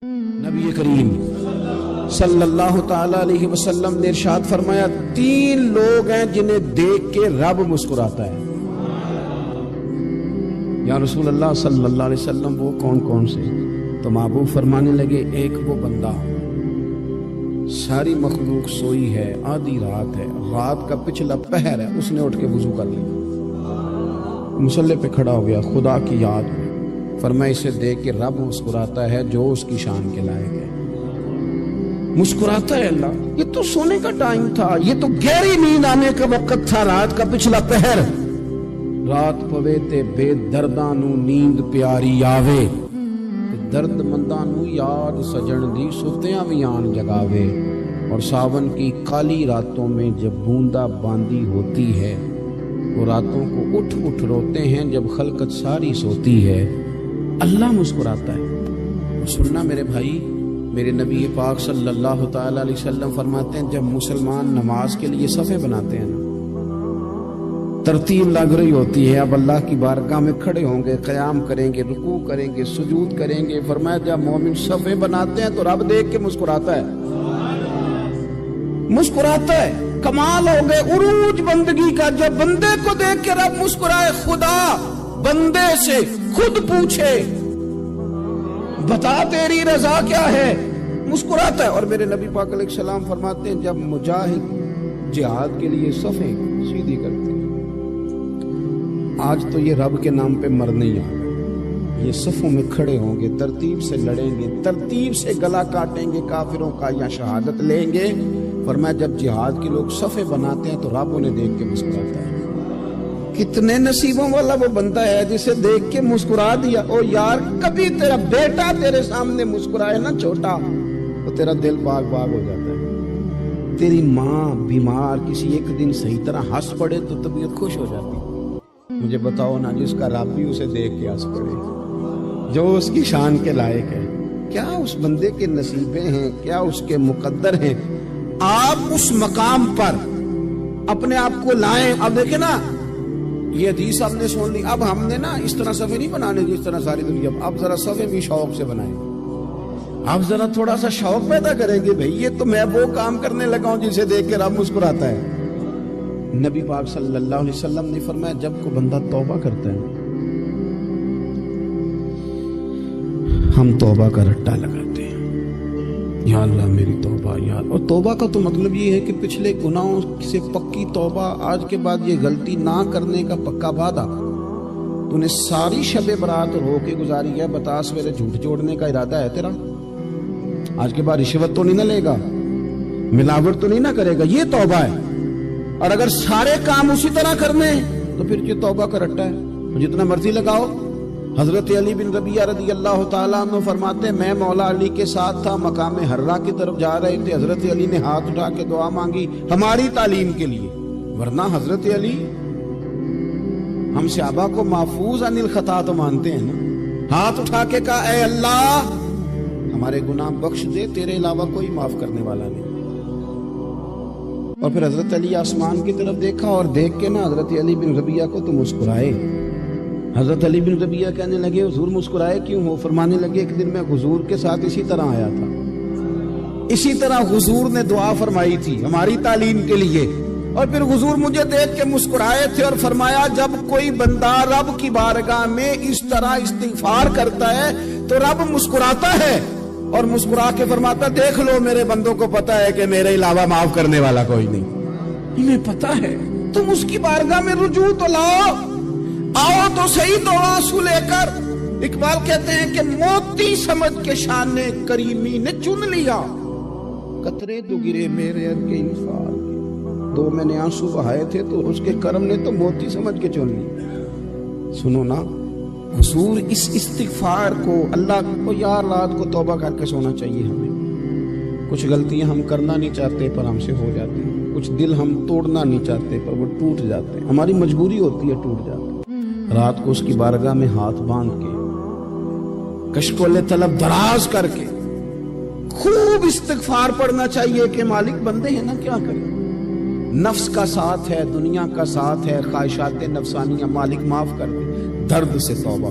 نبی کریم صلی اللہ تعالی علیہ وسلم نے ارشاد فرمایا 3 لوگ ہیں جنہیں دیکھ کے رب مسکراتا ہے۔ یا رسول اللہ صلی اللہ علیہ وسلم وہ کون کون سے؟ تو محبوب فرمانے لگے ایک وہ بندہ ساری مخلوق سوئی ہے، آدھی رات ہے، رات کا پچھلا پہر ہے، اس نے اٹھ کے وضو کر لیا، مصلی پہ کھڑا ہو گیا، خدا کی یاد میں، فرمایا اسے دیکھ کے رب مسکراتا ہے جو اس کی شان کے لائق ہے۔ مسکراتا ہے اللہ، یہ تو سونے کا ٹائم تھا، یہ تو گہری نیند آنے کا وقت تھا، رات کا پچھلا پہر، رات پوے تے بے درداں نو نیند پیاری آوے، درد منداں نو یاد سجن دی ستیاں بھی آن جگاوے، اور ساون کی کالی راتوں میں جب بوندا باندی ہوتی ہے، وہ راتوں کو اٹھ اٹھ روتے ہیں جب خلقت ساری سوتی ہے، اللہ مسکراتا ہے۔ سننا میرے بھائی، میرے نبی پاک صلی اللہ تعالی علیہ وسلم فرماتے ہیں جب مسلمان نماز کے لیے صفیں بناتے ہیں نا، ترتیب لگ رہی ہوتی ہے، اب اللہ کی بارگاہ میں کھڑے ہوں گے، قیام کریں گے، رکوع کریں گے، سجود کریں گے، فرمایا جب مومن صفیں بناتے ہیں تو رب دیکھ کے مسکراتا ہے، مسکراتا ہے۔ کمال ہو گئے عروج بندگی کا، جب بندے کو دیکھ کے رب مسکرائے، خدا بندے سے خود پوچھے بتا تیری رضا کیا ہے، مسکراتا ہے۔ اور میرے نبی پاک علیہ السلام فرماتے ہیں جب مجاہد جہاد کے لیے صفیں سیدھی کرتے ہیں، آج تو یہ رب کے نام پہ مرنے ہی آ گئے، یہ صفوں میں کھڑے ہوں گے، ترتیب سے لڑیں گے، ترتیب سے گلا کاٹیں گے کافروں کا یا شہادت لیں گے۔ فرمایا جب جہاد کے لوگ صفیں بناتے ہیں تو رب انہیں دیکھ کے مسکراتا ہے۔ کتنے نصیبوں والا وہ بندہ ہے جسے دیکھ کے مسکرا دیا۔ او یار کبھی تیرا بیٹا تیرے سامنے مسکرائے نا چھوٹا، تو تیرا دل باغ باغ ہو جاتا ہے۔ تیری ماں بیمار کسی ایک دن صحیح طرح ہنس پڑے تو طبیعت خوش ہو جاتی۔ مجھے بتاؤ نا جس کا رب بھی اسے دیکھ کے ہنس پڑے، جو اس کی شان کے لائق ہے، کیا اس بندے کے نصیبیں ہیں، کیا اس کے مقدر ہیں۔ آپ اس مقام پر اپنے آپ کو لائیں۔ اب دیکھیں نا یہ حدیث ہم نے سن لی، اب ہم نے نا اس طرح صفحے نہیں بنانے جس طرح ساری دنیا، اب ذرا صفحے بھی شوق سے بنائیں، اب ذرا تھوڑا سا شوق پیدا کریں گے، بھئی یہ تو میں وہ کام کرنے لگا ہوں جسے دیکھ کے رب مسکراتا ہے۔ نبی پاک صلی اللہ علیہ وسلم نے فرمایا جب کوئی بندہ توبہ کرتا ہے ہم توبہ کا رٹا لگاتے ہیں، یا اللہ میری توبہ، یا اللہ۔ اور توبہ کا تو مطلب یہ ہے کہ پچھلے گناہوں سے پکی توبہ، آج کے بعد یہ غلطی نہ کرنے کا پکا وعدہ۔ تو نے ساری شب برات رو کے گزاری ہے، بتا سویرے جھوٹ جوڑنے کا ارادہ ہے تیرا، آج کے بعد رشوت تو نہیں نہ لے گا، ملاوٹ تو نہیں نہ کرے گا، یہ توبہ ہے۔ اور اگر سارے کام اسی طرح کرنے تو پھر یہ توبہ کا رٹا ہے، جتنا مرضی لگاؤ۔ حضرت علی بن ربیعہ رضی اللہ تعالیٰ عنہ فرماتے ہیں میں مولا علی کے ساتھ تھا، مقام حرہ کی طرف جا رہے تھے، حضرت علی نے ہاتھ اٹھا کے دعا مانگی ہماری تعلیم کے لیے، ورنہ حضرت علی ہم صحابہ کو محفوظ عن الخطا تو مانتے ہیں نا، ہاتھ اٹھا کے کہا اے اللہ ہمارے گناہ بخش دے، تیرے علاوہ کوئی معاف کرنے والا نہیں۔ اور پھر حضرت علی آسمان کی طرف دیکھا اور دیکھ کے نا حضرت علی بن ربیعہ کو تو مسکرائے۔ حضرت علی بن ربیعہ کہنے لگے حضور مسکرائے کیوں ہو؟ فرمانے لگے ایک دن میں حضور کے ساتھ اسی طرح آیا تھا، اسی طرح حضور نے دعا فرمائی تھی ہماری تعلیم کے لیے، اور پھر حضور مجھے دیکھ کے مسکرائے تھے اور فرمایا جب کوئی بندہ رب کی بارگاہ میں اس طرح استغفار کرتا ہے تو رب مسکراتا ہے، اور مسکرا کے فرماتا دیکھ لو میرے بندوں کو پتا ہے کہ میرے علاوہ معاف کرنے والا کوئی نہیں، انہیں پتا ہے، تم اس کی بارگاہ میں رجوع تو لاؤ، آؤ تو صحیح دو آنسو لے کر۔ اقبال کہتے ہیں کہ موتی سمجھ کے شان کریمی نے چن لیا، قطرے تو گرے میرے ار کے انفال کے، 2 میں نے آنسو بہائے تھے تو اس کے کرم نے تو موتی سمجھ کے چن لی۔ سنو نا حضور اس استغفار کو، اللہ کو یار رات کو توبہ کر کے سونا چاہیے ہمیں، کچھ غلطیاں ہم کرنا نہیں چاہتے پر ہم سے ہو جاتی ہیں، کچھ دل ہم توڑنا نہیں چاہتے پر وہ ٹوٹ جاتے ہیں، ہماری مجبوری ہوتی ہے ٹوٹ جاتے ہیں۔ رات کو اس کی بارگاہ میں ہاتھ باندھ کے کشکول طلب دراز کر کے خوب استغفار پڑھنا چاہیے کہ مالک بندے ہیں نا کیا کریں، نفس کا ساتھ ہے، دنیا کا ساتھ ہے، خواہشات نفسانیہ، مالک معاف کر دے، درد سے توبہ،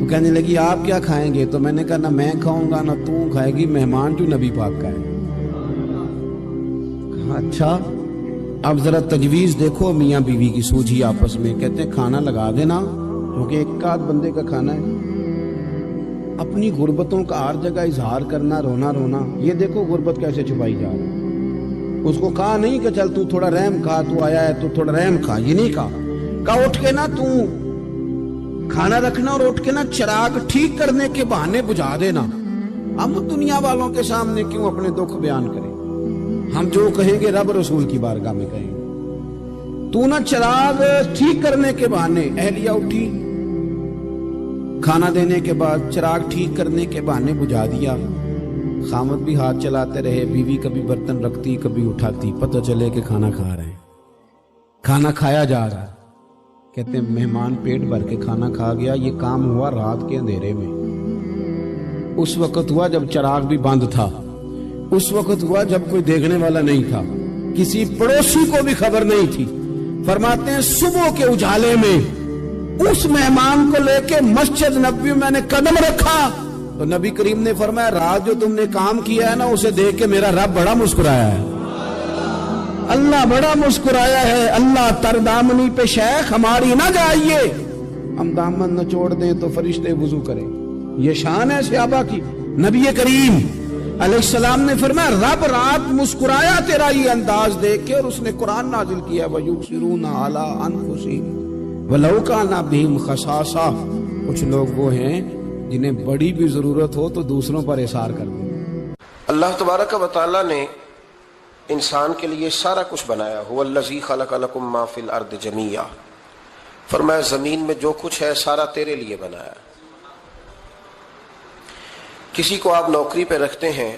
تو کہنے لگی آپ کیا کھائیں گے؟ تو میں نے کہا نہ میں کھاؤں گا نہ تو کھائے گی، مہمان جو نبی پاک کا ہے۔ کہا اچھا، اب ذرا تجویز دیکھو میاں بیوی کی سوجھی آپس میں۔ کہتے ہیں کھانا لگا دینا، کیونکہ ایک آدھ بندے کا کھانا ہے۔ اپنی غربتوں کا ہر جگہ اظہار کرنا، رونا رونا، یہ دیکھو غربت کیسے چھپائی جا رہی ہے۔ اس کو کہا نہیں کہ چل تو تھوڑا رحم کھا، تو آیا ہے تو تھوڑا رحم کھا، یہ نہیں کہا اٹھ کے نا تو کھانا رکھنا اور اٹھ کے نا چراغ ٹھیک کرنے کے بہانے بجھا دینا۔ ہم دنیا والوں کے سامنے کیوں اپنے دکھ بیان کریں؟ ہم جو کہیں گے رب رسول کی بارگاہ میں کہیں گے۔ تو نا چراغ ٹھیک کرنے کے بہانے، اہلیہ اٹھی کھانا دینے کے بعد چراغ ٹھیک کرنے کے بہانے بجھا دیا۔ خامد بھی ہاتھ چلاتے رہے، بیوی کبھی برتن رکھتی کبھی اٹھاتی، پتہ چلے کہ کھانا کھا رہے ہیں، کھانا کھایا جا رہا ہے۔ کہتے ہیں مہمان پیٹ بھر کے کھانا کھا گیا۔ یہ کام ہوا رات کے اندھیرے میں، اس وقت ہوا جب چراغ بھی بند تھا، اس وقت ہوا جب کوئی دیکھنے والا نہیں تھا، کسی پڑوسی کو بھی خبر نہیں تھی۔ فرماتے ہیں صبح کے اجالے میں اس مہمان کو لے کے مسجد نبوی میں نے قدم رکھا تو نبی کریم نے فرمایا رات جو تم نے کام کیا ہے نا، اسے دیکھ کے میرا رب بڑا مسکرایا ہے، اللہ بڑا مسکرایا ہے۔ اللہ تر دامنی پہ شیخ ہماری نہ جائیے، ہم دامن نہ چھوڑ دیں تو فرشتے وضو کریں۔ یہ شان ہے صحابہ کی۔ نبی کریم علیہ السلام نے فرمایا رب رات مسکرایا تیرا یہ انداز دیکھ کے، اور اس نے قرآن نازل کیا وَيُبْصِرُونَ عَلَىٰ أَنفُسِهِمْ وَلَوْ كَانَ بِهِمْ خَصَاصَةٌ۔ کچھ لوگ وہ ہیں جنہیں بڑی بھی ضرورت ہو تو دوسروں پر اثار کر دیں۔ اللہ تبارک و تعالیٰ نے انسان کے لیے سارا کچھ بنایا۔ هُوَ الَّذِي خَلَقَ لَكُم مَّا فِي الْأَرْضِ جَمِيعًا، فرمایا زمین میں جو کچھ ہے سارا تیرے لیے بنایا۔ کسی کو آپ نوکری پہ رکھتے ہیں،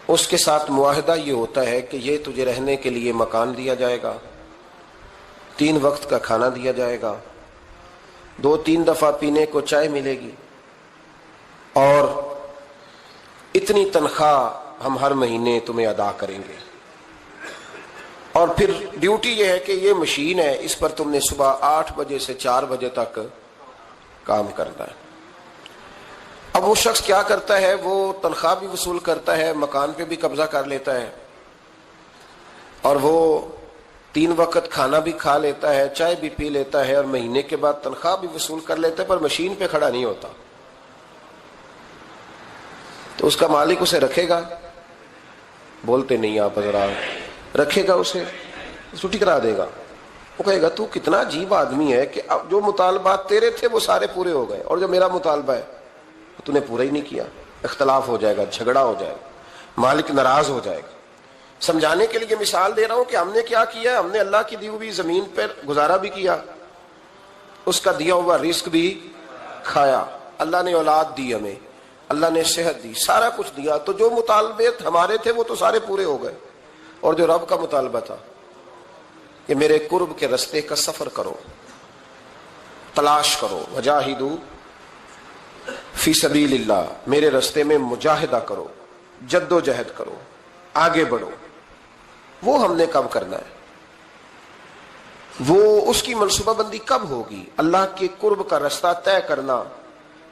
اس کے ساتھ معاہدہ یہ ہوتا ہے کہ یہ تجھے رہنے کے لیے مکان دیا جائے گا، 3 وقت کا کھانا دیا جائے گا، 2-3 دفعہ پینے کو چائے ملے گی، اور اتنی تنخواہ ہم ہر مہینے تمہیں ادا کریں گے۔ اور پھر ڈیوٹی یہ ہے کہ یہ مشین ہے، اس پر تم نے صبح 8 بجے سے 4 بجے تک کام کرنا ہے۔ اب وہ شخص کیا کرتا ہے؟ وہ تنخواہ بھی وصول کرتا ہے، مکان پہ بھی قبضہ کر لیتا ہے، اور وہ 3 وقت کھانا بھی کھا لیتا ہے، چائے بھی پی لیتا ہے، اور مہینے کے بعد تنخواہ بھی وصول کر لیتا ہے، پر مشین پہ کھڑا نہیں ہوتا۔ تو اس کا مالک اسے رکھے گا؟ بولتے نہیں آپ حضرات، رکھے گا، اسے چھٹی کرا دے گا۔ وہ کہے گا تو کتنا عجیب آدمی ہے کہ اب جو مطالبات تیرے تھے وہ سارے پورے ہو گئے، اور جو میرا مطالبہ ہے تو نے پورا ہی نہیں کیا۔ اختلاف ہو جائے گا، جھگڑا ہو جائے گا، مالک ناراض ہو جائے گا۔ سمجھانے کے لیے مثال دے رہا ہوں کہ ہم نے کیا کیا، ہم نے اللہ کی دی ہوئی زمین پر گزارا بھی کیا، اس کا دیا ہوا رزق بھی کھایا، اللہ نے اولاد دی ہمیں، اللہ نے صحت دی، سارا کچھ دیا، تو جو مطالبے ہمارے تھے وہ تو سارے پورے ہو گئے۔ اور جو رب کا مطالبہ تھا کہ میرے قرب کے رستے کا سفر کرو، تلاش کرو، وجاہدوا فی سبیل اللہ، میرے رستے میں مجاہدہ کرو، جد و جہد کرو، آگے بڑھو، وہ ہم نے کب کرنا ہے؟ وہ اس کی منصوبہ بندی کب ہوگی؟ اللہ کے قرب کا رستہ طے کرنا۔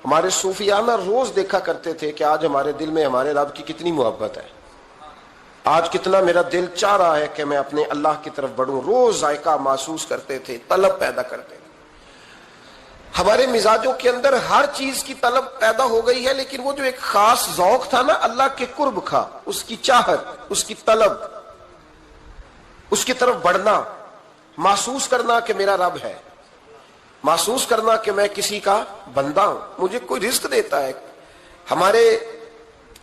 ہمارے صوفیانہ روز دیکھا کرتے تھے کہ آج ہمارے دل میں ہمارے رب کی کتنی محبت ہے، آج کتنا میرا دل چاہ رہا ہے کہ میں اپنے اللہ کی طرف بڑھوں۔ روز ذائقہ محسوس کرتے تھے، طلب پیدا کرتے تھے۔ ہمارے مزاجوں کے اندر ہر چیز کی طلب پیدا ہو گئی ہے، لیکن وہ جو ایک خاص ذوق تھا نا اللہ کے قرب کا، اس کی چاہت، اس کی طلب، اس کی طرف بڑھنا، محسوس کرنا کہ میرا رب ہے، محسوس کرنا کہ میں کسی کا بندہ ہوں، مجھے کوئی رزق دیتا ہے۔ ہمارے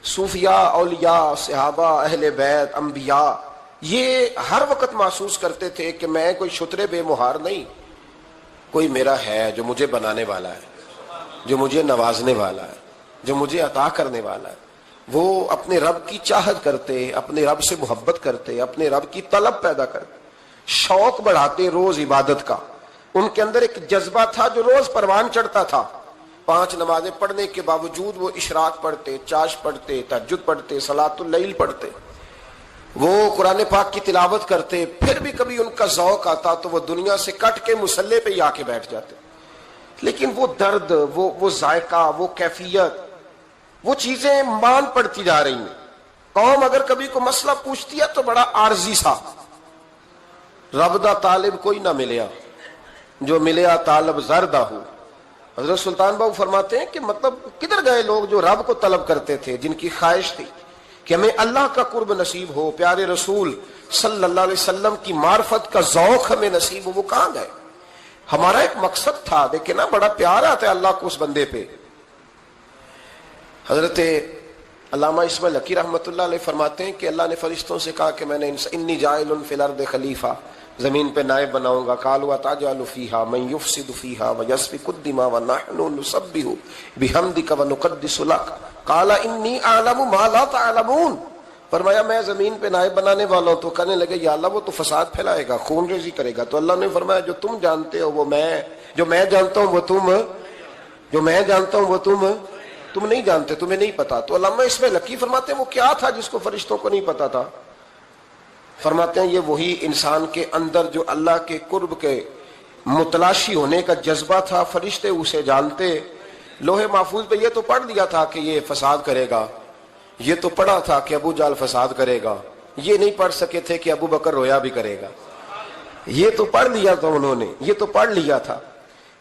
صوفیاء، اولیاء، صحابہ، اہل بیت، انبیاء یہ ہر وقت محسوس کرتے تھے کہ میں کوئی شترے بے مہار نہیں، کوئی میرا ہے جو مجھے بنانے والا ہے، جو مجھے نوازنے والا ہے، جو مجھے عطا کرنے والا ہے۔ وہ اپنے رب کی چاہت کرتے، اپنے رب سے محبت کرتے، اپنے رب کی طلب پیدا کرتے، شوق بڑھاتے روز عبادت کا۔ ان کے اندر ایک جذبہ تھا جو روز پروان چڑھتا تھا۔ 5 نمازیں پڑھنے کے باوجود وہ اشراق پڑھتے، چاش پڑھتے، تہجد پڑھتے، صلاۃ اللیل پڑھتے، وہ قرآن پاک کی تلاوت کرتے۔ پھر بھی کبھی ان کا ذوق آتا تو وہ دنیا سے کٹ کے مصلے پہ ہی آ کے بیٹھ جاتے۔ لیکن وہ درد، وہ ذائقہ، وہ کیفیت، وہ چیزیں مان پڑتی جا رہی ہیں. قوم اگر کبھی کو مسئلہ پوچھتی ہے تو بڑا عارضی سا، رب دا طالب کوئی نہ ملیا، جو ملیا طالب زردہ ہو. حضرت سلطان بابو فرماتے ہیں کہ مطلب کدھر گئے لوگ جو رب کو طلب کرتے تھے، جن کی خواہش تھی کہ ہمیں اللہ کا قرب نصیب ہو، پیارے رسول صلی اللہ علیہ وسلم کی معرفت کا ذوق ہمیں نصیب ہو، وہ کہاں گئے؟ ہمارا ایک مقصد تھا، دیکھیں نا بڑا پیار آتا ہے اللہ کو اس بندے پہ. حضرت علامہ اسماعیل حقی رحمۃ اللہ علیہ فرماتے ہیں کہ اللہ نے فرشتوں سے کہا کہ میں نے انی جاعل فی الارض خلیفہ، زمین پہ نائب بناؤں گا. قالوا اتجعل فیہا من یفسد فیہا ویسفک الدماء ونحن نسبح بحمدک ونقدس لک قال انی اعلم ما لا تعلمون. فرمایا میں زمین پہ نائب بنانے والا ہوں. تو کہنے لگے یا اللہ وہ تو فساد پھیلائے گا، خون ریزی کرے گا. تو اللہ نے فرمایا جو تم جانتے ہو وہ میں، جو میں جانتا ہوں وہ تم، جو میں جانتا ہوں وہ تم نہیں جانتے، تمہیں نہیں پتا. تو علامہ اسماعیل حقی فرماتے ہیں وہ کیا تھا جس کو فرشتوں کو نہیں پتا تھا؟ فرماتے ہیں یہ وہی انسان کے اندر جو اللہ کے قرب کے متلاشی ہونے کا جذبہ تھا، فرشتے اسے جانتے. لوہے محفوظ پہ یہ تو پڑھ دیا تھا کہ یہ فساد کرے گا، یہ تو پڑھا تھا کہ ابو جال فساد کرے گا، یہ نہیں پڑھ سکے تھے کہ ابو بکر رویا بھی کرے گا. یہ تو پڑھ لیا تھا انہوں نے، یہ تو پڑھ لیا تھا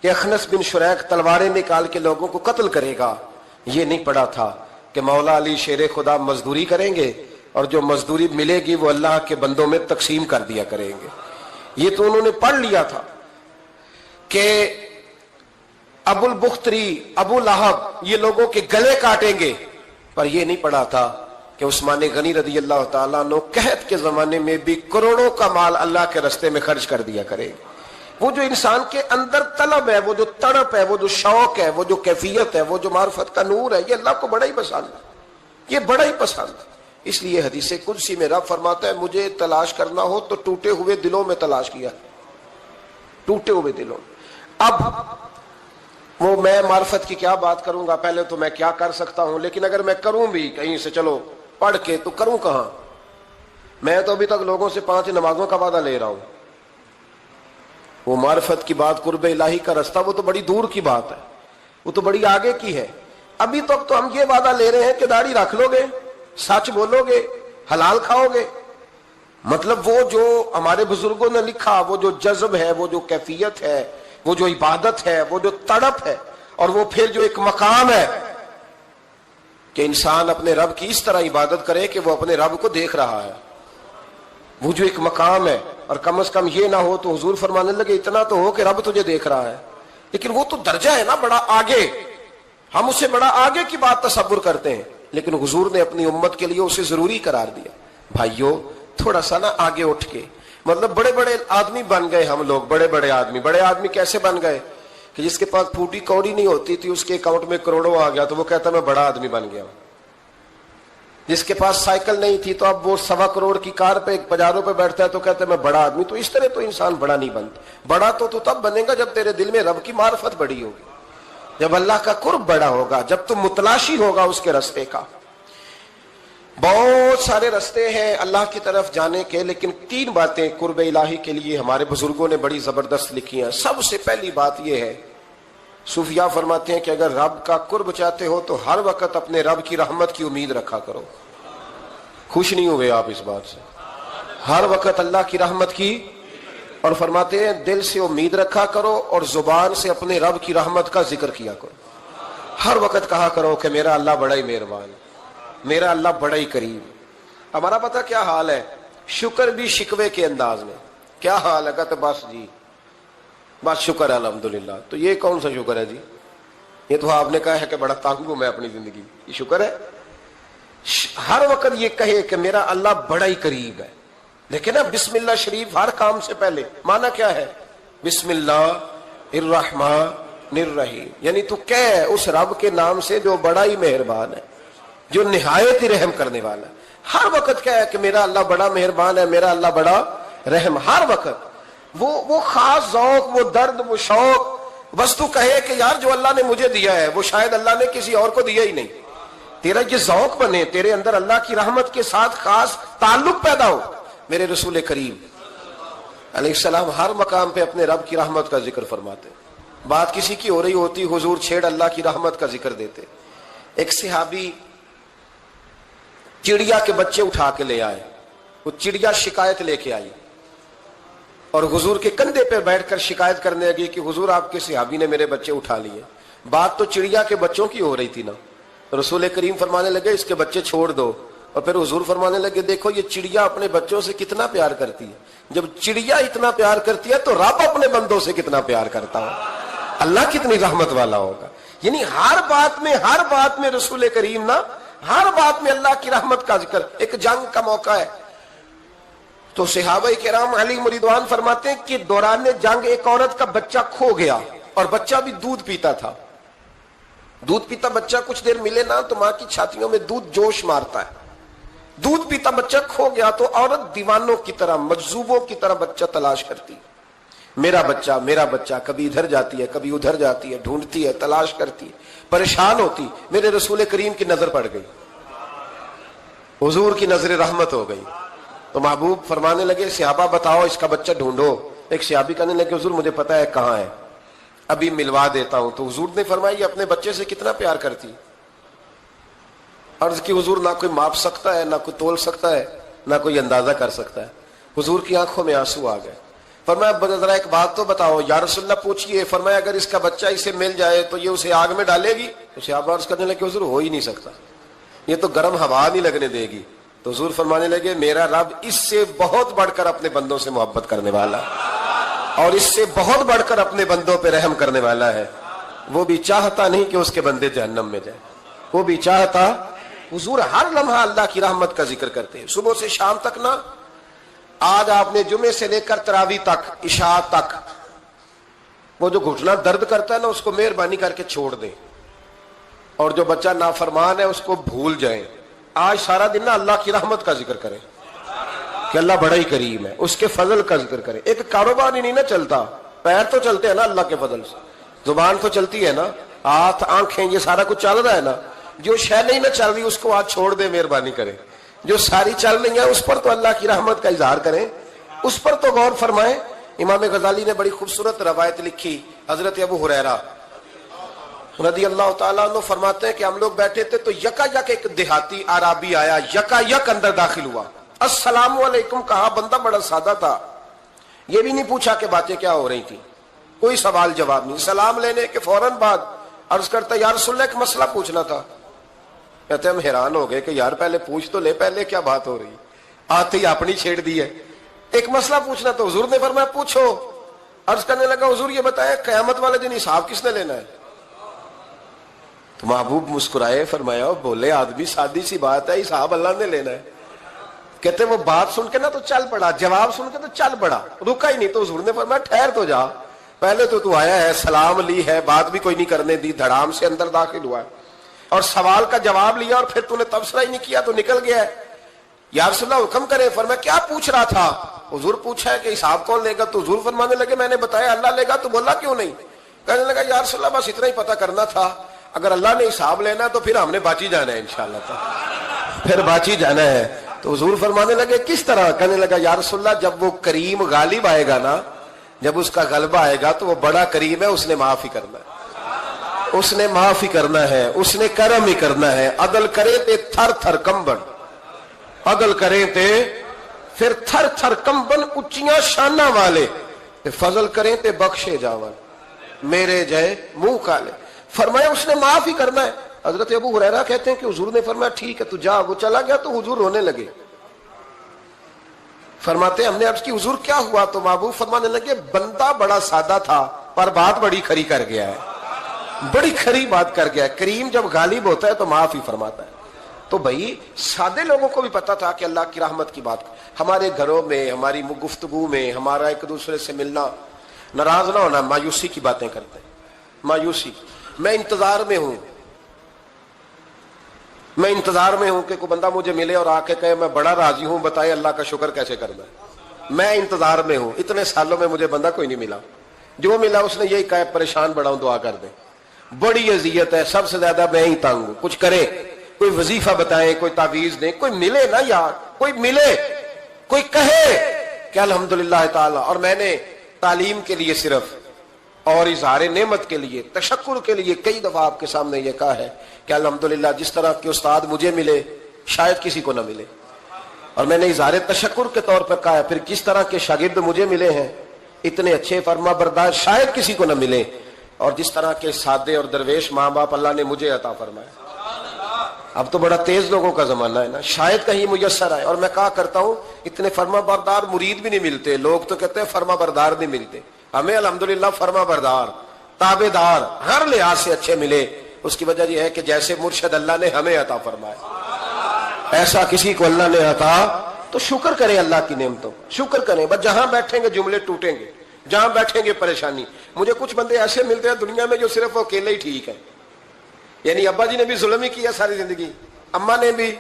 کہ اخنس بن شریک تلواریں نکال کے لوگوں کو قتل کرے گا. یہ نہیں پڑھا تھا کہ مولا علی شیر خدا مزدوری کریں گے اور جو مزدوری ملے گی وہ اللہ کے بندوں میں تقسیم کر دیا کریں گے. یہ تو انہوں نے پڑھ لیا تھا کہ ابو البختری، ابو لہب یہ لوگوں کے گلے کاٹیں گے. پر یہ نہیں پڑھا تھا کہ عثمان غنی رضی اللہ تعالیٰ عنہ قحط کے زمانے میں بھی کروڑوں کا مال اللہ کے راستے میں خرچ کر دیا کرے. وہ جو انسان کے اندر طلب ہے، وہ جو تڑپ ہے، وہ جو شوق ہے، وہ جو کیفیت ہے، وہ جو معرفت کا نور ہے، یہ اللہ کو بڑا ہی پسند ہے، یہ بڑا ہی پسند ہے. اس لیے حدیث قدسی میں رب فرماتا ہے مجھے تلاش کرنا ہو تو ٹوٹے ہوئے دلوں میں تلاش کیا، ٹوٹے ہوئے دلوں. اب وہ میں معرفت کی کیا بات کروں گا، پہلے تو میں کیا کر سکتا ہوں، لیکن اگر میں کروں بھی کہیں سے چلو پڑھ کے تو کروں کہاں؟ میں تو ابھی تک لوگوں سے 5 نمازوں کا وعدہ لے رہا ہوں. وہ معرفت کی بات، قرب الہی کا راستہ، وہ تو بڑی دور کی بات ہے، وہ تو بڑی آگے کی ہے. ابھی تک تو ہم یہ وعدہ لے رہے ہیں کہ داڑھی رکھ لو گے، سچ بولو گے، حلال کھاؤ گے. مطلب وہ جو ہمارے بزرگوں نے لکھا، وہ جو جذب ہے، وہ جو کیفیت ہے، وہ جو عبادت ہے، وہ جو تڑپ ہے، اور وہ پھر جو ایک مقام ہے کہ انسان اپنے رب کی اس طرح عبادت کرے کہ وہ اپنے رب کو دیکھ رہا ہے. وہ جو ایک مقام ہے، اور کم از کم یہ نہ ہو تو حضور فرمانے لگے اتنا تو ہو کہ رب تجھے دیکھ رہا ہے. لیکن وہ تو درجہ ہے نا بڑا آگے، ہم اسے بڑا آگے کی بات تصور کرتے ہیں، لیکن حضور نے اپنی امت کے لیے اسے ضروری قرار دیا. بھائیو تھوڑا سا نا آگے اٹھ کے، مطلب بڑے بڑے آدمی بن گئے ہم لوگ. بڑے آدمی کیسے بن گئے کہ جس کے پاس پھوٹی کوڑی نہیں ہوتی تھی اس کے اکاؤنٹ میں کروڑوں آ گیا تو وہ کہتا میں بڑا آدمی بن گیا. جس کے پاس سائیکل نہیں تھی تو اب وہ 1.25 کروڑ کی کار پہ بازاروں پہ بیٹھتا ہے تو کہتا ہے میں بڑا آدمی. تو اس طرح تو انسان بڑا نہیں بنتا. بڑا تو تب بنے گا جب تیرے دل میں رب کی معرفت بڑی ہوگی، جب اللہ کا قرب بڑا ہوگا، جب تم متلاشی ہوگا اس کے راستے کا. بہت سارے راستے ہیں اللہ کی طرف جانے کے، لیکن 3 باتیں قرب الہی کے لیے ہمارے بزرگوں نے بڑی زبردست لکھی ہیں. سب سے پہلی بات یہ ہے، صوفیاء فرماتے ہیں کہ اگر رب کا قرب چاہتے ہو تو ہر وقت اپنے رب کی رحمت کی امید رکھا کرو. خوش نہیں ہوئے آپ اس بات سے؟ ہر وقت اللہ کی رحمت کی، اور فرماتے ہیں دل سے امید رکھا کرو اور زبان سے اپنے رب کی رحمت کا ذکر کیا کرو. ہر وقت کہا کرو کہ میرا اللہ بڑا ہی مہربان ہے، میرا اللہ بڑا ہی کریم. ہمارا پتہ کیا حال ہے؟ شکر بھی شکوے کے انداز میں. کیا حال ہے؟ کہتے بس جی بس شکر ہے الحمدللہ. تو یہ کون سا شکر ہے جی؟ یہ تو آپ نے کہا ہے کہ بڑا تنگ ہوں میں اپنی زندگی، یہ شکر ہے؟ ہر وقت یہ کہے کہ میرا اللہ بڑا ہی قریب ہے. لیکن نا بسم اللہ شریف ہر کام سے پہلے معنی کیا ہے؟ بسم اللہ الرحمن الرحیم، یعنی تو کہہ اس رب کے نام سے جو بڑا ہی مہربان ہے، جو نہایت ہی رحم کرنے والا ہے. ہر وقت کہہ کہ میرا اللہ بڑا مہربان ہے، میرا اللہ بڑا رحم. ہر وقت وہ خاص ذوق، وہ درد، وہ شوق، بس تو کہے کہ یار جو اللہ نے مجھے دیا ہے وہ شاید اللہ نے کسی اور کو دیا ہی نہیں. تیرا یہ ذوق بنے، تیرے اندر اللہ کی رحمت کے ساتھ خاص تعلق پیدا ہو. میرے رسول کریم علیہ السلام ہر مقام پہ اپنے رب کی رحمت کا ذکر فرماتے. بات کسی کی ہو رہی ہوتی حضور چھیڑ اللہ کی رحمت کا ذکر دیتے. ایک صحابی چڑیا کے بچے اٹھا کے لے آئے. وہ چڑیا شکایت لے کے آئی اور حضور کے کندھے پہ بیٹھ کر شکایت کرنے لگی کہ حضور آپ کے صحابی نے میرے بچے اٹھا لیے. بات تو چڑیا کے بچوں کی ہو رہی تھی نا. رسول کریم فرمانے لگے اس کے بچے چھوڑ دو. اور پھر حضور فرمانے لگے دیکھو یہ چڑیا اپنے بچوں سے کتنا پیار کرتی ہے. جب چڑیا اتنا پیار کرتی ہے تو رب اپنے بندوں سے کتنا پیار کرتا ہو. اللہ کتنی رحمت والا ہوگا. یعنی ہر بات میں رسول کریم نا ہر بات میں اللہ کی رحمت کا ذکر. ایک جنگ کا موقع ہے تو صحابہ کرام علیہم رضوان فرماتے ہیں کہ دوران جنگ ایک عورت کا بچہ کھو گیا اور بچہ بھی دودھ پیتا تھا. دودھ پیتا بچہ کچھ دیر ملے نا تو ماں کی چھاتیوں میں دودھ جوش مارتا ہے. دودھ پیتا بچہ کھو گیا تو عورت دیوانوں کی طرح مجذوبوں کی طرح بچہ تلاش کرتی. میرا بچہ کبھی ادھر جاتی ہے کبھی ادھر جاتی ہے, ڈھونڈتی ہے, تلاش کرتی ہے, پریشان ہوتی. میرے رسول کریم کی نظر پڑ گئی, حضور کی نظر رحمت ہو گئی. تو محبوب فرمانے لگے صحابہ بتاؤ اس کا بچہ ڈھونڈو. ایک صحابی کہنے لگے حضور مجھے پتا ہے کہاں ہے, ابھی ملوا دیتا ہوں. تو حضور نے فرمایا یہ اپنے بچے سے کتنا پیار کرتی. عرض کی حضور نہ کوئی ماپ سکتا ہے, نہ کوئی تول سکتا ہے, نہ کوئی اندازہ کر سکتا ہے. حضور کی آنکھوں میں آنسو آ گئے. فرمایا ذرا ایک بات تو بتاؤ. یا رسول اللہ پوچھئے. فرمایا اگر اس کا بچہ اسے مل جائے تو یہ اسے آگ میں ڈالے گی. تو صحابہ عرض کرنے لگے حضور ہو ہی نہیں سکتا, یہ تو گرم ہوا نہیں لگنے دے گی. تو حضور فرمانے لگے میرا رب اس سے بہت بڑھ کر اپنے بندوں سے محبت کرنے والا اور اس سے بہت بڑھ کر اپنے بندوں پہ رحم کرنے والا ہے. وہ بھی چاہتا نہیں کہ اس کے بندے جہنم میں جائیں, وہ بھی چاہتا. حضور ہر لمحہ اللہ کی رحمت کا ذکر کرتے ہیں صبح سے شام تک نا. آج آپ نے جمعے سے لے کر تراویح تک, عشاء تک, وہ جو گھٹنا درد کرتا ہے نا اس کو مہربانی کر کے چھوڑ دیں, اور جو بچہ نافرمان ہے اس کو بھول جائیں. آج سارا دن نا اللہ کی رحمت کا ذکر کریں کہ اللہ بڑا ہی کریم ہے, اس کے فضل کا ذکر کریں. ایک کاروبار ہی نہیں نا چلتا, پیر تو چلتے ہیں نا اللہ کے فضل سے, زبان تو چلتی ہے نا, ہاتھ آنکھیں یہ سارا کچھ چل رہا ہے نا. جو شے نہیں نہ چل رہی اس کو آج چھوڑ دیں, مہربانی کریں. جو ساری چل رہی ہیں اس پر تو اللہ کی رحمت کا اظہار کریں, اس پر تو غور فرمائیں. امام غزالی نے بڑی خوبصورت روایت لکھی. حضرت ابو ہریرہ رضی اللہ تعالیٰ عنہ فرماتے ہیں کہ ہم لوگ بیٹھے تھے تو یکا یک ایک دیہاتی عرابی آیا, یکا یک اندر داخل ہوا. السلام علیکم کہا. بندہ بڑا سادہ تھا, یہ بھی نہیں پوچھا کہ باتیں کیا ہو رہی تھی, کوئی سوال جواب نہیں. سلام لینے کے فوراً بعد عرض کرتا یا رسول اللہ ایک مسئلہ پوچھنا تھا. کہتے ہم حیران ہو گئے کہ یار پہلے پوچھ تو لے, پہلے کیا بات ہو رہی, آتے ہی اپنی چھیڑ دی ہے. ایک مسئلہ پوچھنا تو حضور نے فرمایا پوچھو. عرض کرنے لگا حضور یہ بتائیں قیامت والے دن حساب کس نے لینا ہے. تو محبوب مسکرائے, فرمایا بولے آدمی سادی سی بات ہے, حساب اللہ نے لینا ہے. کہتے وہ بات سن کے نا تو چل پڑا, جواب سن کے تو چل پڑا, رکا ہی نہیں. تو حضور نے فرمایا ٹھہر تو جا, پہلے تو آیا ہے, سلام لی ہے, بات بھی کوئی نہیں کرنے دی, دھڑام سے اندر داخل ہوا ہے اور سوال کا جواب لیا اور پھر تو نے تبصرہ ہی نہیں کیا تو نکل گیا ہے. یا رسول اللہ حکم کرے. فرمایا کیا پوچھ رہا تھا. حضور پوچھا ہے کہ حساب کون لے گا. تو حضور فرمانے لگے میں نے بتایا اللہ لے گا. تو بولا کیوں نہیں. کہنے لگا یا رسول اللہ بس اتنا ہی پتہ کرنا تھا, اگر اللہ نے حساب لینا تو پھر ہم نے باچی جانا ہے انشاءاللہ, پھر باچی جانا ہے. تو حضور فرمانے لگے کس طرح. کہنے لگا یا رسول اللہ جب وہ کریم غالب آئے گا نا, جب اس کا غلبہ آئے گا تو وہ بڑا کریم ہے, اس نے معاف ہی کرنا ہے, اس نے معاف ہی کرنا ہے, اس نے کرم ہی کرنا ہے. عدل کرے تے تھر تھر کمبن, عدل کرے تے پھر تھر تھر کمبن, اچیاں شانہ والے فضل کریں تے بخشے جاون, میرے جائے منہ کالے. فرمایا اس نے معاف ہی کرنا ہے. حضرت ابو ہریرہ کہتے ہیں کہ حضور نے فرمایا ٹھیک ہے تو جا. وہ چلا گیا تو حضور رونے لگے. فرماتے ہم نے عرض کی حضور کیا ہوا. تو محبوب فرمانے لگے بندہ بڑا سادہ تھا پر بات بڑی کھری کر گیا ہے, بڑی کھری بات کر گیا ہے. کریم جب غالب ہوتا ہے تو معاف ہی فرماتا ہے. تو بھائی سادے لوگوں کو بھی پتا تھا کہ اللہ کی رحمت کی بات. ہمارے گھروں میں, ہماری گفتگو میں, ہمارا ایک دوسرے سے ملنا, ناراض نہ ہونا, مایوسی کی باتیں کرتے ہیں, مایوسی. میں انتظار میں ہوں, میں انتظار میں ہوں کہ کوئی بندہ مجھے ملے اور آ کے کہے میں بڑا راضی ہوں, بتائے اللہ کا شکر کیسے کرنا ہے. میں انتظار میں ہوں. اتنے سالوں میں مجھے بندہ کوئی نہیں ملا, جو ملا اس نے یہی کہا پریشان بڑا ہوں دعا کر دیں. بڑی اذیت ہے, سب سے زیادہ میں ہی تنگ ہوں. کچھ کرے, کوئی وظیفہ بتائیں, کوئی تعویذ دیں, کوئی ملے نا یار, کوئی ملے, کوئی کہے کہ الحمدللہ تعالی. اور میں نے تعلیم کے لیے صرف اور اظہار نعمت کے لیے، تشکر کے لیے کئی دفعہ آپ کے سامنے یہ کہا ہے کہ الحمدللہ جس طرح کے استاد مجھے ملے شاید کسی کو نہ ملے، اور میں نے اظہار تشکر کے طور پر کہا ہے پھر کس طرح کے شاگرد مجھے ملے ہیں اتنے اچھے فرما بردار شاید کسی کو نہ ملے، اور جس طرح کے سادے اور درویش ماں باپ اللہ نے مجھے عطا فرمایا۔ اب تو بڑا تیز لوگوں کا زمانہ ہے نا، شاید کہیں میسر آئے۔ اور میں کہا کرتا ہوں اتنے فرما بردار مرید بھی نہیں ملتے، لوگ تو کہتے ہیں فرما بردار نہیں ملتے، ہمیں الحمدللہ فرما بردار تابع دار ہر لحاظ سے اچھے ملے۔ اس کی وجہ یہ ہے کہ جیسے مرشد اللہ نے ہمیں عطا فرمایا ایسا کسی کو اللہ نے عطا، تو شکر کریں اللہ کی نعمتوں، شکر کریں۔ بس جہاں بیٹھیں گے جملے ٹوٹیں گے، جہاں بیٹھیں گے پریشانی۔ مجھے کچھ بندے ایسے ملتے ہیں دنیا میں جو صرف وہ اکیلے ہی ٹھیک ہے، یعنی ابا جی نے بھی ظلم ہی کیا ساری زندگی، اماں نے بھی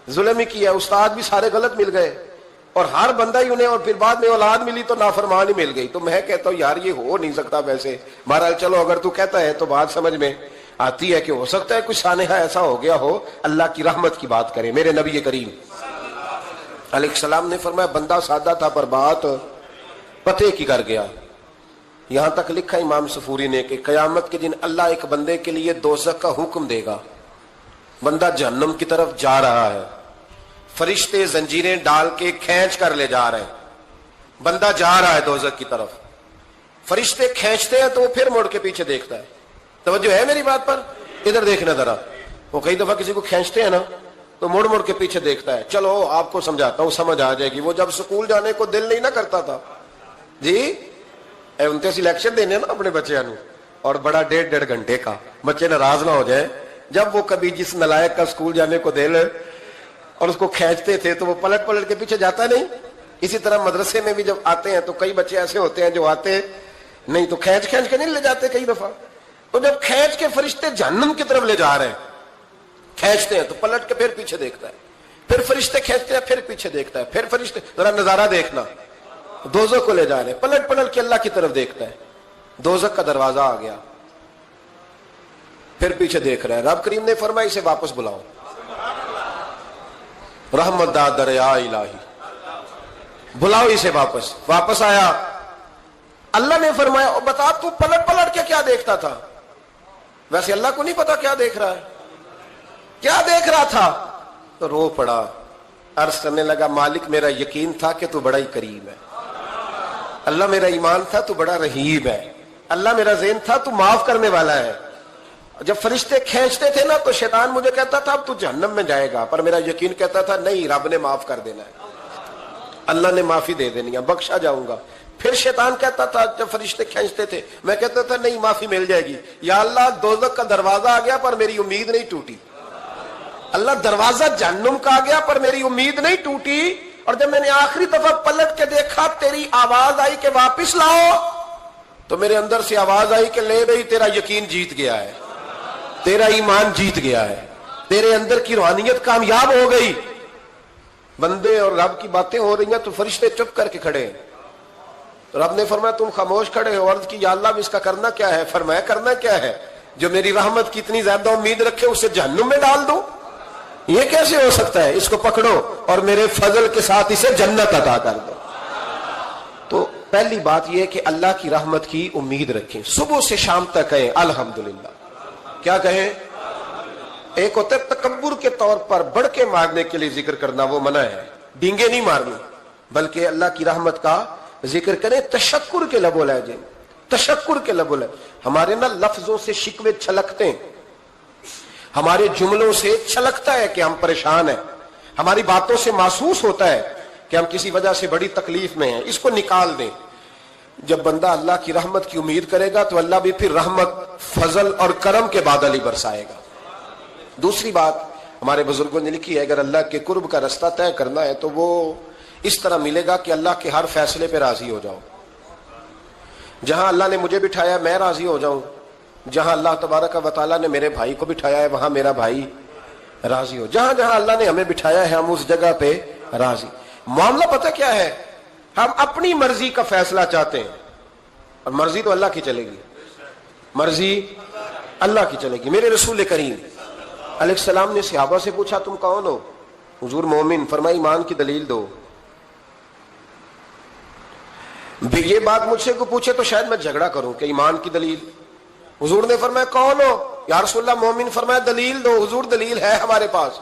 ظلم ہی کیا، استاد بھی سارے غلط مل گئے، اور ہر بندہ ہی انہیں، اور پھر بعد میں اولاد ملی تو نافرمان ہی مل گئی۔ تو میں کہتا ہوں یار یہ ہو نہیں سکتا ویسے، بہرحال چلو اگر تو کہتا ہے تو بات سمجھ میں آتی ہے کہ ہو سکتا ہے کچھ سانحہ ایسا ہو گیا ہو۔ اللہ کی رحمت کی بات کریں۔ میرے نبی کریم علیہ السلام نے فرمایا بندہ سادہ تھا پر بات پتے کی کر گیا۔ یہاں تک لکھا امام صفوری نے کہ قیامت کے دن اللہ ایک بندے کے لیے دوزخ کا حکم دے گا، بندہ جہنم کی طرف جا رہا ہے، فرشتے زنجیریں ڈال کے کھینچ کر لے جا رہے ہیں، بندہ جا رہا ہے دوزخ کی طرف، فرشتے کھینچتے ہیں تو وہ پھر مڑ کے پیچھے دیکھتا ہے۔ توجہ ہے میری بات پر؟ ادھر دیکھنا ذرا، وہ کئی دفعہ کسی کو کھینچتے ہیں نا تو مڑ مڑ کے پیچھے دیکھتا ہے۔ چلو آپ کو سمجھاتا ہوں، سمجھ آ جائے گی۔ وہ جب سکول جانے کو دل نہیں نہ کرتا تھا جی، انتے سلیکشن دینے نا اپنے بچے نو، اور بڑا 1.5 گھنٹے کا، بچے ناراض نہ ہو جائے، جب وہ کبھی جس نلائق کا سکول جانے کو دل اور اس کو کھینچتے تھے تو وہ پلٹ پلٹ کے پیچھے جاتا نہیں۔ اسی طرح مدرسے میں بھی جب آتے ہیں تو کئی بچے ایسے ہوتے ہیں جو آتے نہیں تو کھینچ کھینچ کے نہیں لے جاتے کئی دفعہ، تو جب کھینچ کے فرشتے جہنم کی طرف لے جا رہے ہیں، کھینچتے ہیں تو پلٹ کے پھر پیچھے دیکھتا ہے، پھر فرشتے کھینچتے ہیں پھر پیچھے دیکھتا ہے، پھر فرشتے، ذرا نظارہ دیکھنا، دوزخ کو لے جا رہے ہیں، پلٹ پلٹ کے اللہ کی طرف دیکھتا ہے، دوزخ کا دروازہ آ گیا، پھر پیچھے دیکھ رہا ہے۔ رب کریم نے فرمایا اسے واپس بلاؤ، رحمت دا دریا الہی، بلاؤ اسے واپس۔ واپس آیا، اللہ نے فرمایا بتا تو پلٹ پلٹ کے کیا دیکھتا تھا؟ ویسے اللہ کو نہیں پتا کیا دیکھ رہا ہے، کیا دیکھ رہا تھا؟ تو رو پڑا، عرض کرنے لگا مالک میرا یقین تھا کہ تو بڑا ہی کریم ہے، اللہ میرا ایمان تھا تو بڑا رحیم ہے، اللہ میرا ذہن تھا تو معاف کرنے والا ہے۔ جب فرشتے کھینچتے تھے نا تو شیطان مجھے کہتا تھا اب تو جہنم میں جائے گا، پر میرا یقین کہتا تھا نہیں، رب نے معاف کر دینا ہے، اللہ نے معافی دے دینی ہے، بخشا جاؤں گا۔ پھر شیطان کہتا تھا جب فرشتے کھینچتے تھے، میں کہتا تھا نہیں معافی مل جائے گی، یا اللہ دوزخ کا دروازہ آ گیا پر میری امید نہیں ٹوٹی، اللہ دروازہ جہنم کا آ گیا پر میری امید نہیں ٹوٹی۔ اور جب میں نے آخری دفعہ پلٹ کے دیکھا تیری آواز آئی کہ واپس لاؤ، تو میرے اندر سے آواز آئی کہ لے بھائی تیرا یقین جیت گیا ہے، تیرا ایمان جیت گیا ہے، تیرے اندر کی روحانیت کامیاب ہو گئی۔ بندے اور رب کی باتیں ہو رہی ہیں تو فرشتے چپ کر کے کھڑے ہیں، تو رب نے فرمایا تم خاموش کھڑے ہو، عرض کی یا اللہ اس کا کرنا کیا ہے؟ فرمایا کرنا کیا ہے؟ جو میری رحمت کی اتنی زیادہ امید رکھے اسے جہنم میں ڈال دو، یہ کیسے ہو سکتا ہے؟ اس کو پکڑو اور میرے فضل کے ساتھ اسے جنت عطا کر دو۔ تو پہلی بات یہ کہ اللہ کی رحمت کی امید رکھیں، صبح سے شام تک کہیں الحمدللہ، کیا کہیں؟ ایک ہوتا ہے تکبر کے طور پر بڑھ کے مارنے کے لیے ذکر کرنا، وہ منع ہے، ڈینگے نہیں مارنی، بلکہ اللہ کی رحمت کا ذکر کریں، تشکر کے لب و لہجے، تشکر کے لب و لہجے۔ ہمارے نا لفظوں سے شکوے چھلکتے ہیں، ہمارے جملوں سے چھلکتا ہے کہ ہم پریشان ہیں، ہماری باتوں سے محسوس ہوتا ہے کہ ہم کسی وجہ سے بڑی تکلیف میں ہیں، اس کو نکال دیں۔ جب بندہ اللہ کی رحمت کی امید کرے گا تو اللہ بھی پھر رحمت، فضل اور کرم کے بادل ہی برسائے گا۔ دوسری بات ہمارے بزرگوں نے لکھی ہے، اگر اللہ کے قرب کا رستہ طے کرنا ہے تو وہ اس طرح ملے گا کہ اللہ کے ہر فیصلے پہ راضی ہو جاؤ۔ جہاں اللہ نے مجھے بٹھایا میں راضی ہو جاؤں، جہاں اللہ تبارک و تعالیٰ نے میرے بھائی کو بٹھایا ہے وہاں میرا بھائی راضی ہو، جہاں جہاں اللہ نے ہمیں بٹھایا ہے ہم اس جگہ پہ راضی۔ معاملہ پتہ کیا ہے؟ ہم اپنی مرضی کا فیصلہ چاہتے ہیں، اور مرضی تو اللہ کی چلے گی، مرضی اللہ کی چلے گی۔ میرے رسول کریم علیہ السلام نے صحابہ سے پوچھا تم کون ہو؟ حضور مومن، فرمائی ایمان کی دلیل دو۔ یہ بات مجھ سے کوئی پوچھے تو شاید میں جھگڑا کروں کہ ایمان کی دلیل. حضور نے فرمایا کون ہو؟ یا رسول اللہ مومن. فرمایا دلیل دو. حضور دلیل ہے ہمارے پاس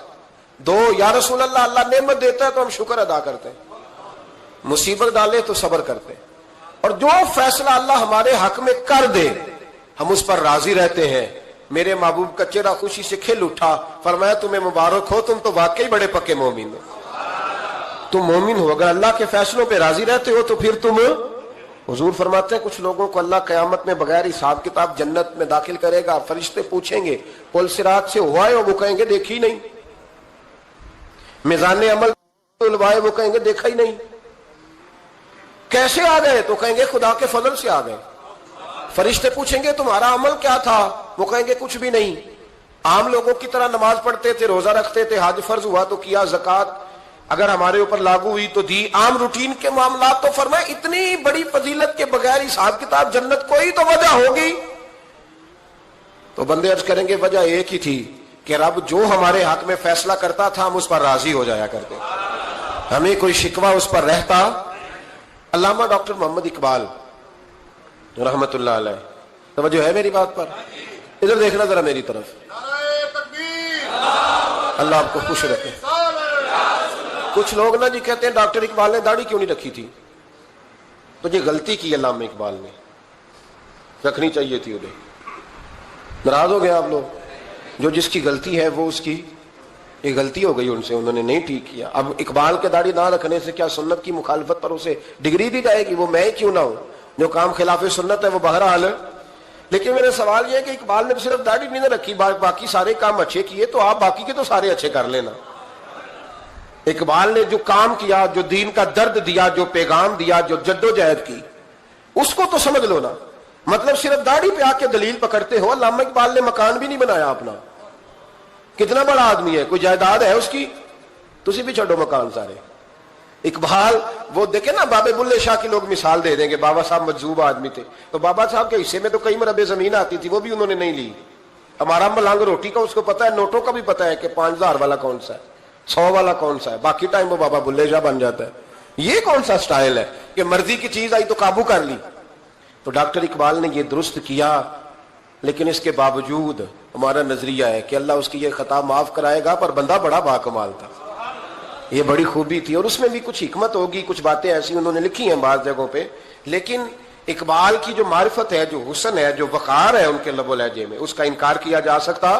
دو. یا رسول اللہ اللہ نعمت دیتا ہے تو ہم شکر ادا کرتے ہیں, مصیبت ڈالے تو صبر کرتے ہیں, اور جو فیصلہ اللہ ہمارے حق میں کر دے ہم اس پر راضی رہتے ہیں. میرے محبوب کا چہرہ خوشی سے کھل اٹھا. فرمایا تمہیں مبارک ہو, تم تو واقعی بڑے پکے مومن ہو. تم مومن ہو, اگر اللہ کے فیصلوں پہ راضی رہتے ہو تو پھر تم. حضور فرماتے ہیں کچھ لوگوں کو اللہ قیامت میں بغیر حساب کتاب جنت میں داخل کرے گا. فرشتے پوچھیں گے پل صراط سے ہوا ہے؟ وہ کہیں گے دیکھی نہیں. میزان عمل الوائے؟ وہ کہیں گے دیکھا ہی نہیں. کیسے آ گئے؟ تو کہیں گے خدا کے فضل سے آ گئے. فرشتے پوچھیں گے تمہارا عمل کیا تھا؟ وہ کہیں گے کچھ بھی نہیں. عام لوگوں کی طرح نماز پڑھتے تھے, روزہ رکھتے تھے, حج فرض ہوا تو کیا, زکوٰۃ اگر ہمارے اوپر لاگو ہوئی تو دی, عام روٹین کے معاملات. تو فرمایا اتنی بڑی فضیلت کے بغیر حساب کتاب جنت, کوئی تو وجہ ہوگی. تو بندے عرض کریں گے وجہ ایک ہی تھی کہ رب جو ہمارے حق میں فیصلہ کرتا تھا ہم اس پر راضی ہو جایا کرتے, ہمیں کوئی شکوہ اس پر رہتا. علامہ ڈاکٹر محمد اقبال رحمت اللہ علیہ, توجہ ہے میری بات پر؟ ادھر دیکھنا ذرا میری طرف. اللہ آپ کو خوش رکھے. کچھ لوگ نا جی کہتے ہیں ڈاکٹر اقبال نے داڑھی کیوں نہیں رکھی تھی؟ تو یہ غلطی کی علامہ اقبال نے, رکھنی چاہیے تھی انہیں. ناراض ہو گئے آپ لوگ؟ جو جس کی غلطی ہے وہ اس کی یہ غلطی ہو گئی ان سے, انہوں نے نہیں ٹھیک کیا. اب اقبال کے داڑھی نہ رکھنے سے کیا سنت کی مخالفت پر اسے ڈگری دی جائے گی؟ وہ میں کیوں نہ ہوں, جو کام خلاف سنت ہے وہ بہرحال. لیکن میرا سوال یہ ہے کہ اقبال نے صرف داڑھی نہیں رکھی, باقی سارے کام اچھے کیے, تو آپ باقی کے تو سارے اچھے کر لینا. اقبال نے جو کام کیا, جو دین کا درد دیا, جو پیغام دیا, جو جدوجہد کی, اس کو تو سمجھ لو نا. مطلب صرف داڑھی پہ آ کے دلیل پکڑتے ہو. علامہ اقبال نے مکان بھی نہیں بنایا اپنا, کتنا بڑا آدمی ہے, کوئی جائیداد ہے اس کی؟ تسی بھی چھوڑو مکان سارے. اقبال وہ دیکھیں نا, بابے بلے شاہ کی لوگ مثال دے دیں گے, بابا صاحب مجذوب آدمی تھے, تو بابا صاحب کے حصے میں تو کئی مربع زمین آتی تھی, وہ بھی انہوں نے نہیں لی. ہمارا ملنگ روٹی کا اس کو پتا ہے, نوٹوں کا بھی پتا ہے کہ 5000 والا کون سا ہے, 100 والا کون سا ہے, باقی ٹائم وہ بابا بلے شاہ بن جاتا ہے. یہ کون سا سٹائل ہے کہ مرضی کی چیز آئی تو قابو کر لی؟ تو ڈاکٹر اقبال نے یہ درست کیا, لیکن اس کے باوجود ہمارا نظریہ ہے کہ اللہ اس کی یہ خطا معاف کرائے گا, پر بندہ بڑا باکمال تھا. یہ بڑی خوبی تھی, اور اس میں بھی کچھ حکمت ہوگی, کچھ باتیں ایسی انہوں نے لکھی ہیں بعض جگہوں پہ. لیکن اقبال کی جو معرفت ہے, جو حسن ہے, جو وقار ہے ان کے لب و لہجے میں, اس کا انکار کیا جا سکتا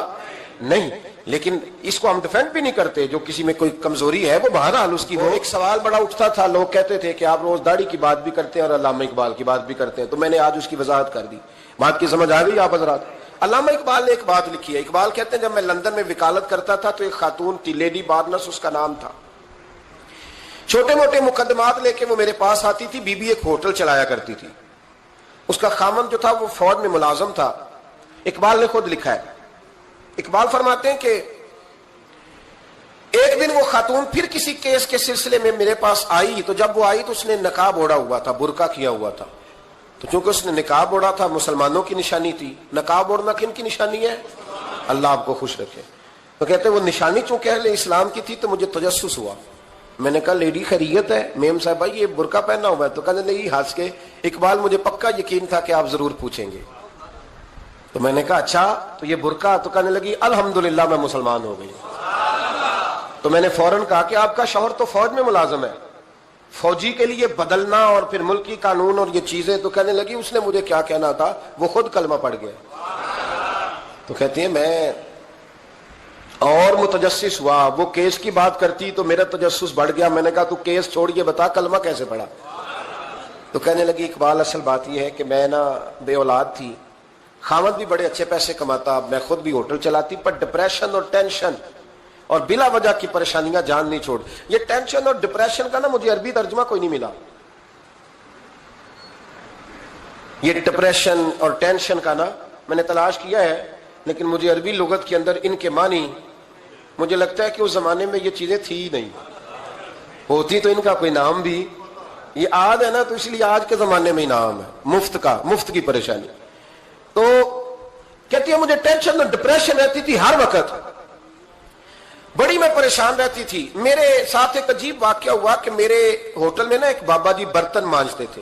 نہیں. لیکن اس کو ہم ڈیفینڈ بھی نہیں کرتے, جو کسی میں کوئی کمزوری ہے وہ بہرحال اس کی. وہ ایک سوال بڑا اٹھتا تھا, لوگ کہتے تھے کہ آپ روز داڑھی کی بات بھی کرتے ہیں اور علامہ اقبال کی بات بھی کرتے ہیں, تو میں نے آج اس کی وضاحت کر دی. بات کی سمجھ آ گئی آپ حضرات؟ علامہ اقبال نے ایک بات لکھی ہے. اقبال کہتے ہیں جب میں لندن میں وکالت کرتا تھا تو ایک خاتون تھی, لیڈی بارنس اس کا نام تھا. چھوٹے موٹے مقدمات لے کے وہ میرے پاس آتی تھی. بی بی ایک ہوٹل چلایا کرتی تھی, اس کا خامند جو تھا وہ فوج میں ملازم تھا. اقبال نے خود لکھا ہے, اقبال فرماتے ہیں کہ ایک دن وہ خاتون پھر کسی کیس کے سلسلے میں میرے پاس آئی, تو جب وہ آئی تو اس نے نقاب اوڑھا ہوا تھا, برقع کیا ہوا تھا. تو چونکہ اس نے نقاب اوڑھا تھا, مسلمانوں کی نشانی تھی. نقاب اوڑھنا کن کی نشانی ہے؟ اللہ آپ کو خوش رکھے. تو کہتے وہ نشانی چونکہ اہل اسلام کی تھی تو مجھے تجسس ہوا. میں نے کہا لیڈی خیریت ہے؟ میم صاحب بھائی یہ برقع پہنا ہوا ہے. تو کہنے لگی ہنس کے, اقبال مجھے پکا یقین تھا کہ آپ ضرور پوچھیں گے. تو میں نے کہا اچھا تو یہ برقع؟ تو کہنے لگی الحمدللہ میں مسلمان ہو گئی. تو میں نے فوراً کہا کہ آپ کا شوہر تو فوج میں ملازم ہے, فوجی کے لیے بدلنا اور پھر ملکی قانون اور یہ چیزیں. تو کہنے لگی اس نے مجھے کیا کہنا تھا, وہ خود کلمہ پڑھ گیا. تو کہتی ہیں میں اور متجسس ہوا, وہ کیس کی بات کرتی تو میرا تجسس بڑھ گیا. میں نے کہا تو کیس چھوڑ کے بتا کلمہ کیسے پڑھا؟ تو کہنے لگی اقبال اصل بات یہ ہے کہ میں نا بے اولاد تھی, خامد بھی بڑے اچھے پیسے کماتا, میں خود بھی ہوٹل چلاتی, پر ڈپریشن اور ٹینشن اور بلا وجہ کی پریشانیاں جان نہیں چھوڑ. یہ ٹینشن اور ڈپریشن کا نا مجھے عربی ترجمہ کوئی نہیں ملا. یہ ڈپریشن اور ٹینشن کا نا میں نے تلاش کیا ہے, لیکن مجھے عربی لغت کے اندر ان کے معنی مجھے لگتا ہے کہ اس زمانے میں یہ چیزیں تھی ہی نہیں. ہوتی تو ان کا کوئی نام بھی, یہ آج ہے نا تو اس لیے آج کے زمانے میں ہی نام ہے مفت کا, مفت کی پریشانی. تو کہتی ہے مجھے ٹینشن اور ڈپریشن رہتی تھی ہر وقت, بڑی میں پریشان رہتی تھی. میرے ساتھ ایک عجیب واقعہ ہوا کہ میرے ہوٹل میں نا ایک بابا جی برتن مانجتے تھے,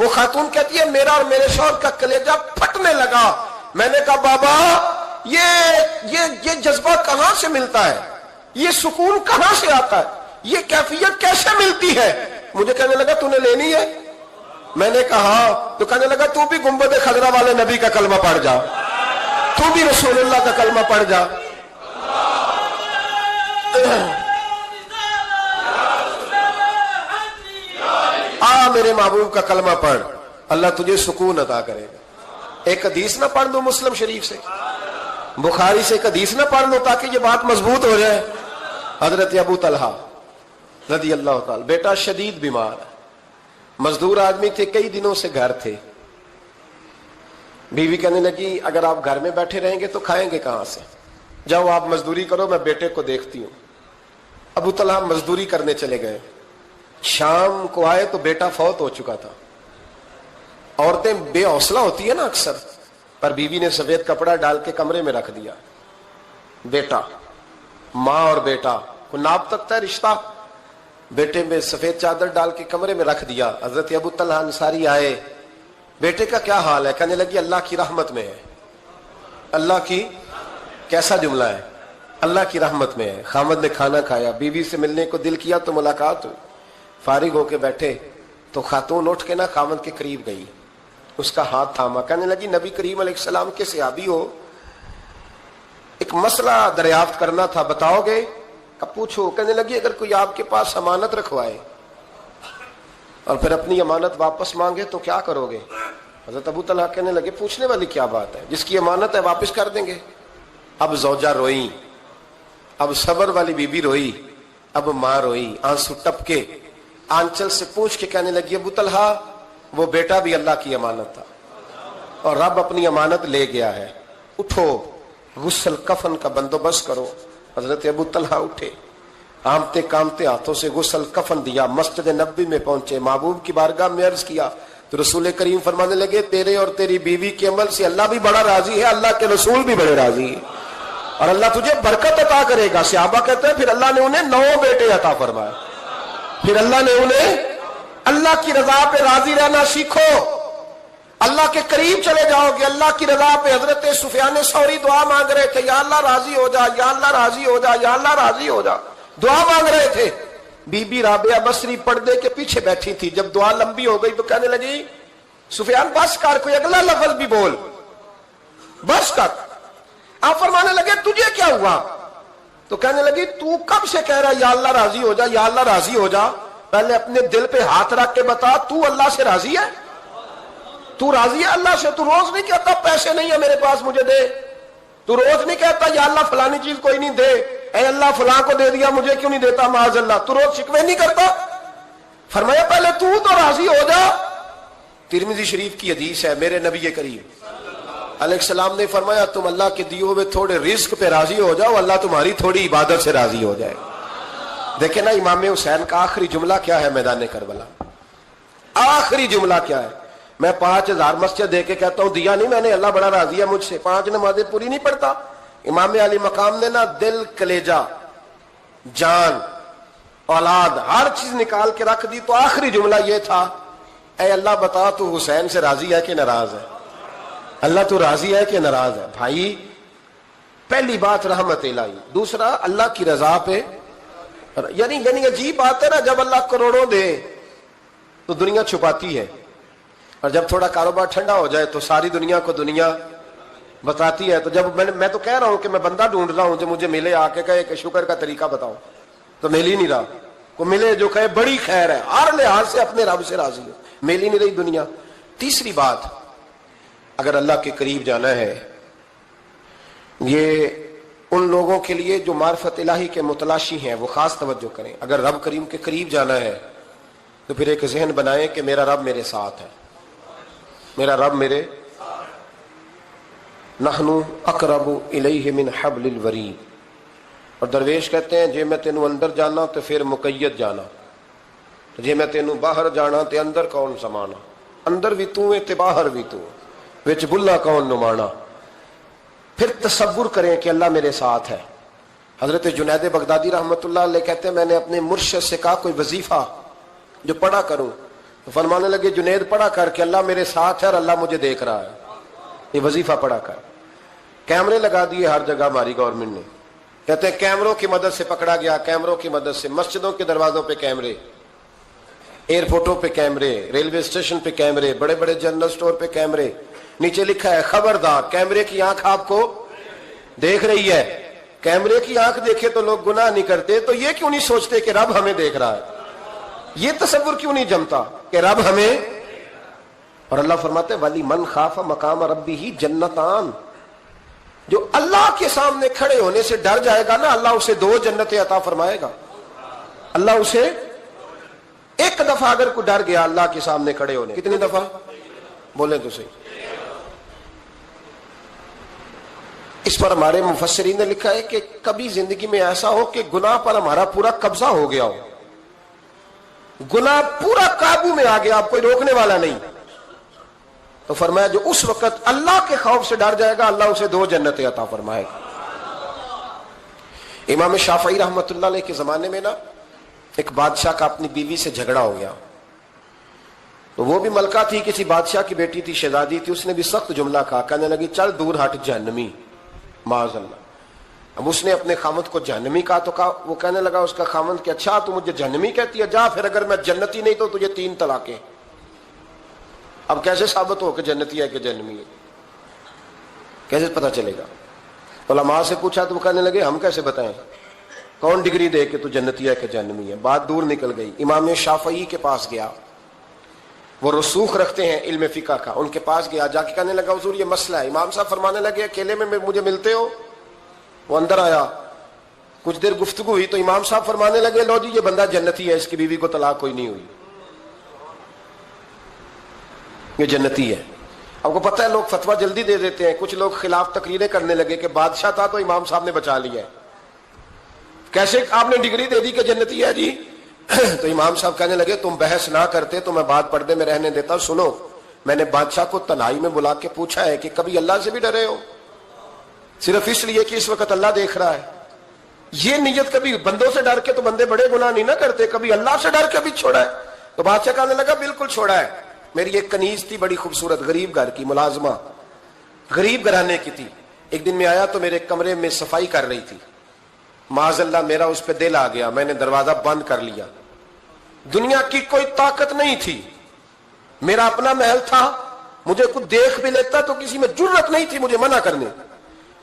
وہ خاتون کہتی ہے میرا اور میرے شوہر کا کلیجہ پھٹنے لگا. میں نے کہا بابا یہ جذبہ کہاں سے ملتا ہے, یہ سکون کہاں سے آتا ہے, یہ کیفیت کیسے ملتی ہے؟ مجھے کہنے لگا تو نے لینی ہے؟ میں نے کہا ہاں. تو کہنے لگا تو بھی گنبد خضرا والے نبی کا کلمہ پڑھ جا, تو بھی رسول اللہ کا کلمہ پڑھ جا. میرے محبوب کا کلمہ پڑھ, اللہ تجھے سکون عطا کرے گا. ایک حدیث نہ پڑھ دو مسلم شریف سے, بخاری سے ایک حدیث نہ پڑھ لو تاکہ یہ بات مضبوط ہو جائے. حضرت ابو طلحہ رضی اللہ تعالی, بیٹا شدید بیمار, مزدور آدمی تھے, کئی دنوں سے گھر تھے. بیوی کہنے لگی اگر آپ گھر میں بیٹھے رہیں گے تو کھائیں گے کہاں سے, جاؤ آپ مزدوری کرو, میں بیٹے کو دیکھتی ہوں. ابو طلحہ مزدوری کرنے چلے گئے. شام کو آئے تو بیٹا فوت ہو چکا تھا. عورتیں بے حوصلہ ہوتی ہے نا اکثر, پر بیوی نے سفید کپڑا ڈال کے کمرے میں رکھ دیا. بیٹا, ماں اور بیٹا کو ناپ تک ہے رشتہ, بیٹے میں سفید چادر ڈال کے کمرے میں رکھ دیا. حضرت ابو طلحہ انصاری آئے, بیٹے کا کیا حال ہے؟ کہنے لگی اللہ کی رحمت میں ہے. اللہ کی, کیسا جملہ ہے, اللہ کی رحمت میں ہے. خامد نے کھانا کھایا, بیوی سے ملنے کو دل کیا تو ملاقات ہوئی. فارغ ہو کے بیٹھے تو خاتون اٹھ کے نا خامد کے قریب گئی, اس کا ہاتھ تھاما, کہنے لگی نبی کریم علیہ السلام کے صحابی ہو, ایک مسئلہ دریافت کرنا تھا, بتاؤ گے؟ اب پوچھو. کہنے لگی اگر کوئی آپ کے پاس امانت رکھوائے اور پھر اپنی امانت واپس مانگے تو کیا کرو گے؟ حضرت ابو طلحہ کہنے لگے پوچھنے والی کیا بات ہے, جس کی امانت ہے واپس کر دیں گے. اب زوجہ روئی, اب صبر والی بی بی روئی, اب ماں روئی, آنسو ٹپ کے آنچل سے پوچھ کے کہنے لگی ابو طلحہ وہ بیٹا بھی اللہ کی امانت تھا اور رب اپنی امانت لے گیا ہے, اٹھو غسل کفن کا بندوبست کرو. حضرت ابو طلحہ اٹھے, آمتے کامتے ہاتھوں سے غسل کفن دیا, مسجد نبوی میں پہنچے, محبوب کی بارگاہ میں عرض کیا تو رسول کریم فرمانے لگے تیرے اور تیری بیوی کے عمل سے اللہ بھی بڑا راضی ہے, اللہ کے رسول بھی بڑے راضی ہے, اور اللہ تجھے برکت عطا کرے گا. صحابہ کہتے ہیں پھر اللہ نے انہیں 9 بیٹے عطا فرمائے. پھر اللہ نے انہیں, اللہ کی رضا پہ راضی رہنا سیکھو, اللہ کے قریب چلے جاؤ گے, اللہ کی رضا پہ. حضرت سفیان ثوری دعا مانگ رہے تھے, یا اللہ راضی ہو جا, یا اللہ راضی ہو جا, یا اللہ راضی ہو جا, دعا مانگ رہے تھے. بی بی رابعہ بصری پردے کے پیچھے بیٹھی تھی, جب دعا لمبی ہو گئی تو کہنے لگی سفیان بس کر, کوئی اگلا لفظ بھی بول, بس کر. آپ فرمانے لگے تجھے کیا ہوا؟ تو کہنے لگی تو کب سے کہہ رہا یا اللہ راضی ہو جا, یا اللہ راضی ہو جا, پہلے اپنے دل پہ ہاتھ رکھ کے بتا تو اللہ سے راضی ہے؟ تو راضی ہے اللہ سے؟ تو روز نہیں کہتا پیسے نہیں ہے میرے پاس مجھے دے, تو روز نہیں کہتا یا اللہ فلانی چیز کوئی نہیں دے, اے اللہ فلاں کو دے دیا مجھے کیوں نہیں دیتا معاذ اللہ, تو روز شکوے نہیں کرتا؟ فرمایا پہلے تو راضی ہو جا. ترمذی شریف کی حدیث ہے, میرے نبی کریم علیہ السلام نے فرمایا تم اللہ کے دیے ہوئے تھوڑے رزق پہ راضی ہو جاؤ, اللہ تمہاری تھوڑی عبادت سے راضی ہو جائے. دیکھیں نا امام حسین کا آخری جملہ کیا ہے میدان کربلا, آخری جملہ کیا ہے؟ میں 5000 مسجد دے کے کہتا ہوں دیا نہیں میں نے, اللہ بڑا راضی ہے مجھ سے, 5 نمازیں پوری نہیں پڑھتا. امام علی مقام نے نا دل, کلیجہ, جان, اولاد, ہر چیز نکال کے رکھ دی, تو آخری جملہ یہ تھا اے اللہ بتا تو حسین سے راضی ہے کہ ناراض ہے؟ اللہ تو راضی ہے کہ ناراض ہے؟ بھائی پہلی بات رحمت الہی, دوسرا اللہ کی رضا پہ, یعنی عجیب بات ہے نا, جب اللہ کروڑوں دے تو دنیا چھپاتی ہے, اور جب تھوڑا کاروبار ٹھنڈا ہو جائے تو ساری دنیا کو دنیا بتاتی ہے. تو جب میں تو کہہ رہا ہوں کہ میں بندہ ڈھونڈ رہا ہوں جو مجھے ملے, آ کے کہے کہ شکر کا طریقہ بتاؤ, تو مل ہی نہیں رہا. کو ملے جو کہے بڑی خیر ہے, ہر لحاظ سے اپنے رب سے راضی ہو, مل ہی نہیں رہی دنیا. تیسری بات, اگر اللہ کے قریب جانا ہے, یہ ان لوگوں کے لیے جو معرفت الہی کے متلاشی ہیں وہ خاص توجہ کریں. اگر رب کریم کے قریب جانا ہے تو پھر ایک ذہن بنائیں کہ میرا رب میرے ساتھ ہے, میرا رب میرے, نحنو اقرب الیہ من حبل الورید. اور درویش کہتے ہیں جے میں تینوں اندر جانا تو پھر مقید جانا, جے میں تینوں باہر جانا تے اندر کون سمانا, اندر بھی تو ہے تے باہر بھی تو, وچ بلا کون نمانا. پھر تصور کریں کہ اللہ میرے ساتھ ہے. حضرت جنید بغدادی رحمت اللہ علیہ کہتے ہیں میں نے اپنے مرشد سے کہا کوئی وظیفہ جو پڑھا کروں, تو فرمانے لگے جنید پڑھا کر کہ اللہ میرے ساتھ ہے اور اللہ مجھے دیکھ رہا ہے. یہ وظیفہ پڑھا کر. کیمرے لگا دیے ہر جگہ ہماری گورنمنٹ نے. کہتے ہیں کیمروں کی مدد سے پکڑا گیا, کیمروں کی مدد سے. مسجدوں کے دروازوں پہ کیمرے, ایئرپورٹوں پہ کیمرے, ریلوے اسٹیشن پہ کیمرے, بڑے بڑے جنرل سٹور پہ کیمرے. نیچے لکھا ہے خبردار کیمرے کی آنکھ آپ کو دیکھ رہی ہے. کیمرے کی آنکھ دیکھے تو لوگ گناہ نہیں کرتے, تو یہ کیوں نہیں سوچتے کہ رب ہمیں دیکھ رہا ہے؟ یہ تصور کیوں نہیں جمتا کہ رب ہمیں. اور اللہ فرماتے ولی من خاف مقام ربہ جنتان, جو اللہ کے سامنے کھڑے ہونے سے ڈر جائے گا نا, اللہ اسے 2 جنتیں عطا فرمائے گا. اللہ اسے ایک دفعہ اگر کوئی ڈر گیا اللہ کے سامنے کھڑے ہونے, کتنی دفعہ بولیں تو صحیح. اس پر ہمارے مفسرین نے لکھا ہے کہ کبھی زندگی میں ایسا ہو کہ گناہ پر ہمارا پورا قبضہ ہو گیا ہو, گناہ پورا قابو میں آ گیا, آپ کوئی روکنے والا نہیں, تو فرمایا جو اس وقت اللہ کے خوف سے ڈر جائے گا اللہ اسے 2 جنتیں عطا فرمائے گا. امام شافعی رحمۃ اللہ علیہ کے زمانے میں نا ایک بادشاہ کا اپنی بیوی سے جھگڑا ہو گیا. تو وہ بھی ملکہ تھی, کسی بادشاہ کی بیٹی تھی, شہزادی تھی. اس نے بھی سخت جملہ کہا, کہنے لگی چل دور ہٹ جہنمی, معاذ اللہ. اب اس نے اپنے خامد کو جہنمی کہا تو کہا, وہ کہنے لگا اس کا خامد کہ اچھا تو مجھے جہنمی کہتی ہے, جا پھر اگر میں جنتی نہیں تو تجھے 3 طلاقیں. اب کیسے ثابت ہو کہ جنتی ہے کہ جہنمی ہے, کیسے پتہ چلے گا؟ علماء سے پوچھا تو وہ کہنے لگے ہم کیسے بتائیں, کون ڈگری دے کہ تو جنتی ہے کہ جہنمی ہے. بات دور نکل گئی. امام شافعی کے پاس گیا, وہ رسوخ رکھتے ہیں علم فقہ کا, ان کے پاس گیا, جا کے کہنے لگا حضور یہ مسئلہ ہے. امام صاحب فرمانے لگے اکیلے میں مجھے ملتے ہو؟ وہ اندر آیا, کچھ دیر گفتگو ہوئی تو امام صاحب فرمانے لگے لو جی یہ بندہ جنتی ہے, اس کی بیوی کو طلاق کوئی نہیں ہوئی, یہ جنتی ہے. آپ کو پتہ ہے لوگ فتویٰ جلدی دے دیتے ہیں. کچھ لوگ خلاف تقریریں کرنے لگے کہ بادشاہ تھا تو امام صاحب نے بچا لیا ہے, کیسے آپ نے ڈگری دے دی کہ جنتی ہے جی. تو امام صاحب کہنے لگے تم بحث نہ کرتے تو میں بات پردے میں رہنے دیتا. سنو, میں نے بادشاہ کو تنہائی میں بلا کے پوچھا ہے کہ کبھی اللہ سے بھی ڈرے ہو؟ صرف اس لیے کہ اس وقت اللہ دیکھ رہا ہے. یہ نیت کبھی بندوں سے ڈر کے تو بندے بڑے گناہ نہیں نہ کرتے, کبھی اللہ سے ڈر کے بھی چھوڑا ہے. تو بادشاہ کہنے لگا بالکل چھوڑا ہے. میری ایک کنیز تھی بڑی خوبصورت, غریب گھر کی ملازمہ, غریب گھرانے کی تھی. ایک دن میں آیا تو میرے کمرے میں صفائی کر رہی تھی. معاذ اللہ میرا اس پہ دل آ گیا, میں نے دروازہ بند کر لیا. دنیا کی کوئی طاقت نہیں تھی, میرا اپنا محل تھا, مجھے کچھ دیکھ بھی لیتا تو کسی میں جرت نہیں تھی مجھے منع کرنے,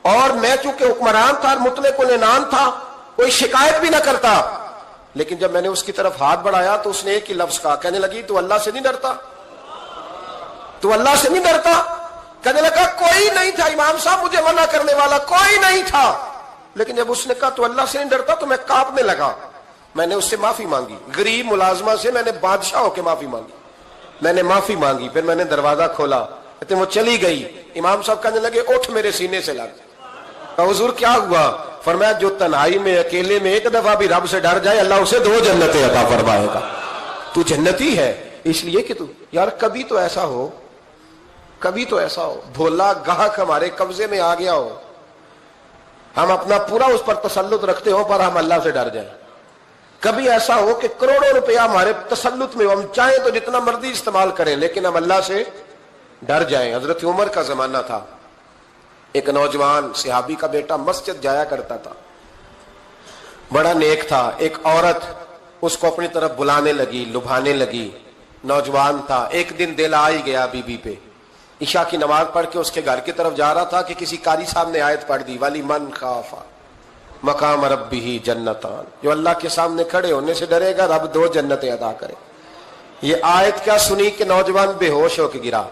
اور میں چونکہ حکمران تھا, مطلق العنان تھا, کوئی شکایت بھی نہ کرتا. لیکن جب میں نے اس کی طرف ہاتھ بڑھایا تو اس نے ایک ہی لفظ کہا, کہنے لگی تو اللہ سے نہیں ڈرتا, تو اللہ سے نہیں ڈرتا. کہنے لگا کوئی نہیں تھا امام صاحب مجھے منع کرنے والا, کوئی نہیں تھا. لیکن جب اس نے کہا تو اللہ سے نہیں ڈرتا تو میں کانپنے لگا. میں نے اس سے معافی مانگی, غریب ملازمہ سے میں نے بادشاہ ہو کے معافی مانگی. میں نے معافی مانگی, پھر میں نے دروازہ کھولا, کہتے وہ چلی گئی. امام صاحب کہنے لگے اٹھ میرے سینے سے لگ. کہا حضور کیا ہوا؟ فرمایا جو تنہائی میں اکیلے میں ایک دفعہ بھی رب سے ڈر جائے اللہ اسے 2 جنتیں عطا فرمائے گا. تو جنتی ہے اس لیے کہ تو یار کبھی تو ایسا ہو, کبھی تو ایسا ہو بھولا گاہک ہمارے قبضے میں آ گیا ہو, ہم اپنا پورا اس پر تسلط رکھتے ہو پر ہم اللہ سے ڈر جائیں. کبھی ایسا ہو کہ کروڑوں روپیہ ہمارے تسلط میں ہو, ہم چاہیں تو جتنا مرضی استعمال کریں لیکن ہم اللہ سے ڈر جائیں. حضرت عمر کا زمانہ تھا, ایک نوجوان صحابی کا بیٹا مسجد جایا کرتا تھا, بڑا نیک تھا. ایک عورت اس کو اپنی طرف بلانے لگی, لبھانے لگی. نوجوان تھا, ایک دن دل آ ہی گیا بی بی پہ. عشاء کی نماز پڑھ کے اس کے گھر کی طرف جا رہا تھا کہ کسی قاری صاحب نے آیت پڑھ دی, ولی من خاف مقام ربہ جنتان, جو اللہ کے سامنے کھڑے ہونے سے ڈرے گا رب 2 جنتیں عطا کرے. یہ آیت کیا سنی کہ نوجوان بے ہوش ہو کے گرا.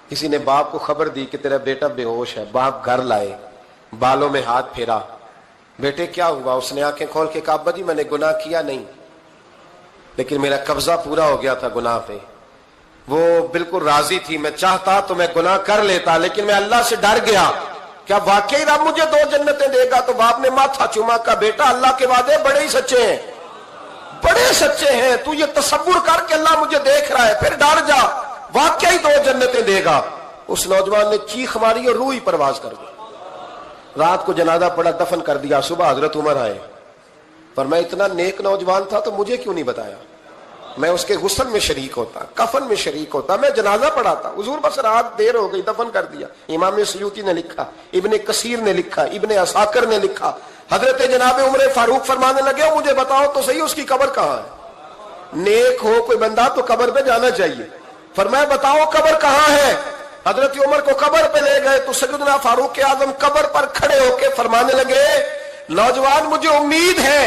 کسی نے باپ کو خبر دی کہ تیرا بیٹا بے ہوش ہے. باپ گھر لائے, بالوں میں ہاتھ پھیرا, بیٹے کیا ہوا؟ اس نے آنکھیں کھول کے کہا ابا جی میں نے گناہ کیا نہیں, لیکن میرا قبضہ پورا ہو گیا تھا گناہ پہ. وہ بالکل راضی تھی, میں چاہتا تو میں گناہ کر لیتا لیکن میں اللہ سے ڈر گیا. کیا واقعی رب مجھے 2 جنتیں دے گا؟ تو باپ نے ماتھا چوما, کا بیٹا اللہ کے وعدے بڑے ہی سچے ہیں, بڑے سچے ہیں. تو یہ تصور کر کے اللہ مجھے دیکھ رہا ہے, پھر ڈر جا, واقعی 2 جنتیں دے گا. اس نوجوان نے چیخ ماری اور روح ہی پرواز کر گئی. رات کو جنازہ پڑا, دفن کر دیا. صبح حضرت عمر آئے, پر میں اتنا نیک نوجوان تھا تو مجھے کیوں نہیں بتایا؟ میں اس کے غسل میں شریک ہوتا, کفن میں شریک ہوتا, میں جنازہ پڑھاتا. حضور بس رات دیر ہو گئی, دفن کر دیا. امام سیوطی نے لکھا, ابن کثیر نے لکھا, ابن عساکر نے لکھا. حضرت جناب عمر فاروق فرمانے لگے مجھے بتاؤ تو صحیح اس کی قبر کہاں ہے. نیک ہو کوئی بندہ تو قبر پہ جانا چاہیے. فرمایا بتاؤ قبر کہاں ہے. حضرت عمر کو قبر پہ لے گئے تو سیدنا فاروق اعظم قبر پر کھڑے ہو کے فرمانے لگے نوجوان مجھے امید ہے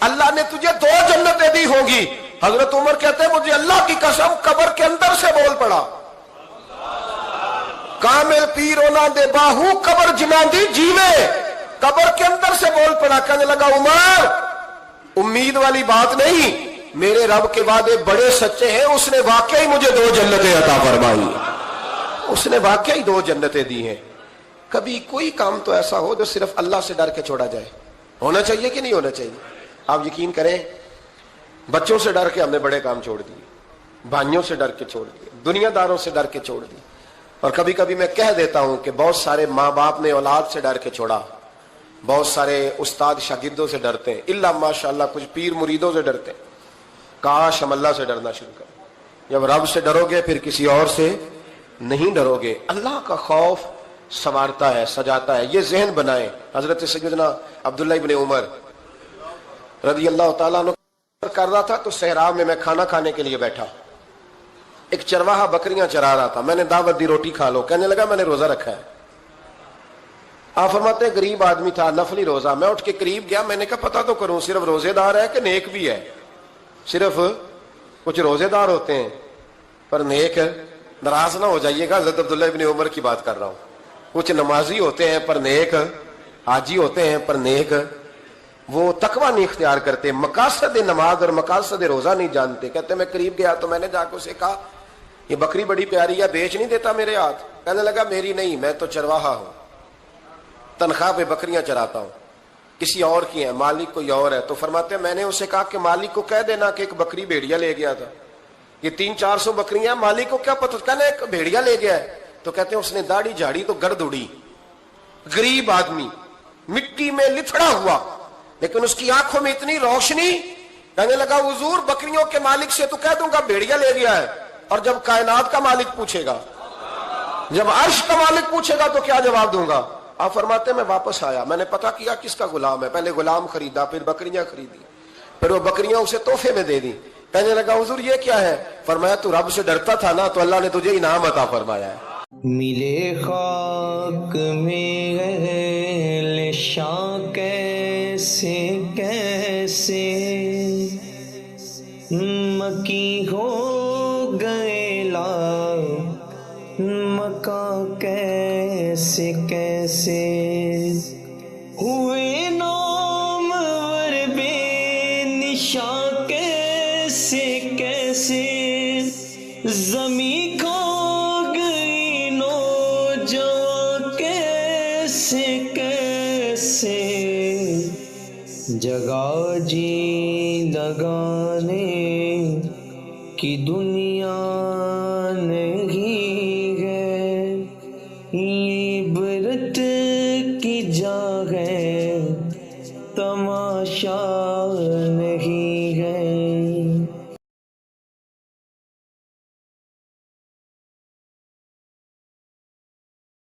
اللہ نے تجھے 2 جنتیں دی ہوں گی. حضرت عمر کہتے ہیں مجھے اللہ کی قسم قبر کے اندر سے بول پڑا کامل پیرونا دے باہو قبر جنا دی جیوے. قبر کے اندر سے بول پڑا, کہنے لگا عمر امید والی بات نہیں, میرے رب کے وعدے بڑے سچے ہیں, اس نے واقعی مجھے 2 جنتیں عطا فرمائی, اس نے واقعی 2 جنتیں دی ہیں. کبھی کوئی کام تو ایسا ہو جو صرف اللہ سے ڈر کے چھوڑا جائے, ہونا چاہیے کہ نہیں ہونا چاہیے. آپ یقین کریں بچوں سے ڈر کے ہم نے بڑے کام چھوڑ دیے, بھائیوں سے ڈر کے چھوڑ دیے, دنیا داروں سے ڈر کے چھوڑ دیے. اور کبھی کبھی میں کہہ دیتا ہوں کہ بہت سارے ماں باپ نے اولاد سے ڈر کے چھوڑا, بہت سارے استاد شاگردوں سے ڈرتے ہیں, الا ماشاءاللہ کچھ پیر مریدوں سے ڈرتے ہیں. کاش ہم اللہ سے ڈرنا شروع کریں. جب رب سے ڈرو گے پھر کسی اور سے نہیں ڈرو گے. اللہ کا خوف سنوارتا ہے, سجاتا ہے, یہ ذہن بنائیں. حضرت سیدنا عبداللہ ابن عمر رضی اللہ تعالیٰ عنہ کر رہا تھا تو صحرا میں کھانا کھانے کے لیے بیٹھا. ایک چرواہا بکریاں چرا رہا تھا, میں نے دعوت دی روٹی کھا لو, کہنے لگا میں نے روزہ رکھا ہے. آپ فرماتے ہیں غریب آدمی تھا, نفلی روزہ. میں اٹھ کے قریب گیا, میں نے کہا پتہ تو کروں صرف روزے دار ہے کہ نیک بھی ہے. صرف کچھ روزے دار ہوتے ہیں پر نیک, ناراض نہ ہو جائیے گا حضرت عبداللہ ابن عمر کی بات کر رہا ہوں. کچھ نمازی ہوتے ہیں پر نیک, حاجی ہوتے ہیں پر نیک, وہ تقوی نہیں اختیار کرتے, مقاصد نماز اور مقاصد روزہ نہیں جانتے. کہتے میں قریب گیا تو میں نے جا کے اسے کہا یہ بکری بڑی پیاری ہے, بیچ نہیں دیتا میرے ہاتھ. کہنے لگا میری نہیں, میں تو چرواہا ہوں, تنخواہ پہ بکریاں چراتا ہوں, کسی اور کی ہیں, مالک کوئی اور ہے. تو فرماتے ہیں میں نے اسے کہا کہ مالک کو کہہ دینا کہ ایک بکری بھیڑیا لے گیا تھا, یہ 300-400 بکریاں, مالک کو کیا پتہ, کہنے ایک بھیڑیا لے گیا ہے. تو کہتے ہیں اس نے داڑھی جھاڑی تو گرد اڑی, غریب آدمی مٹی میں لتھڑا ہوا, لیکن اس کی آنکھوں میں اتنی روشنی. کہنے لگا حضور بکریوں کے مالک سے تو کہہ دوں گا بھیڑیا لے گیا ہے, اور جب کائنات کا مالک پوچھے گا, جب عرش کا مالک پوچھے گا تو کیا جواب دوں گا. آپ فرماتے ہیں میں واپس آیا, میں نے پتا کیا کس کا غلام ہے, پہلے غلام خریدا, پھر بکریاں خریدی, پھر وہ بکریاں اسے تحفے میں دے دی. کہنے لگا حضور یہ کیا ہے. فرمایا تو رب سے ڈرتا تھا نا تو اللہ نے تجھے انعام عطا فرمایا ہے. ملے خاک میں اہل شان کیسے کیسے, مکی ہو گئے لا مکہ کیسے کیسے, ہوئے نامور بے نشان کیسے کیسے, زمین کھا گئی نوجوان کیسے کیسے, جگہ جی لگانے کی دنیا نہیں ہے, یہ عبرت کی جا ہے تماشا نہیں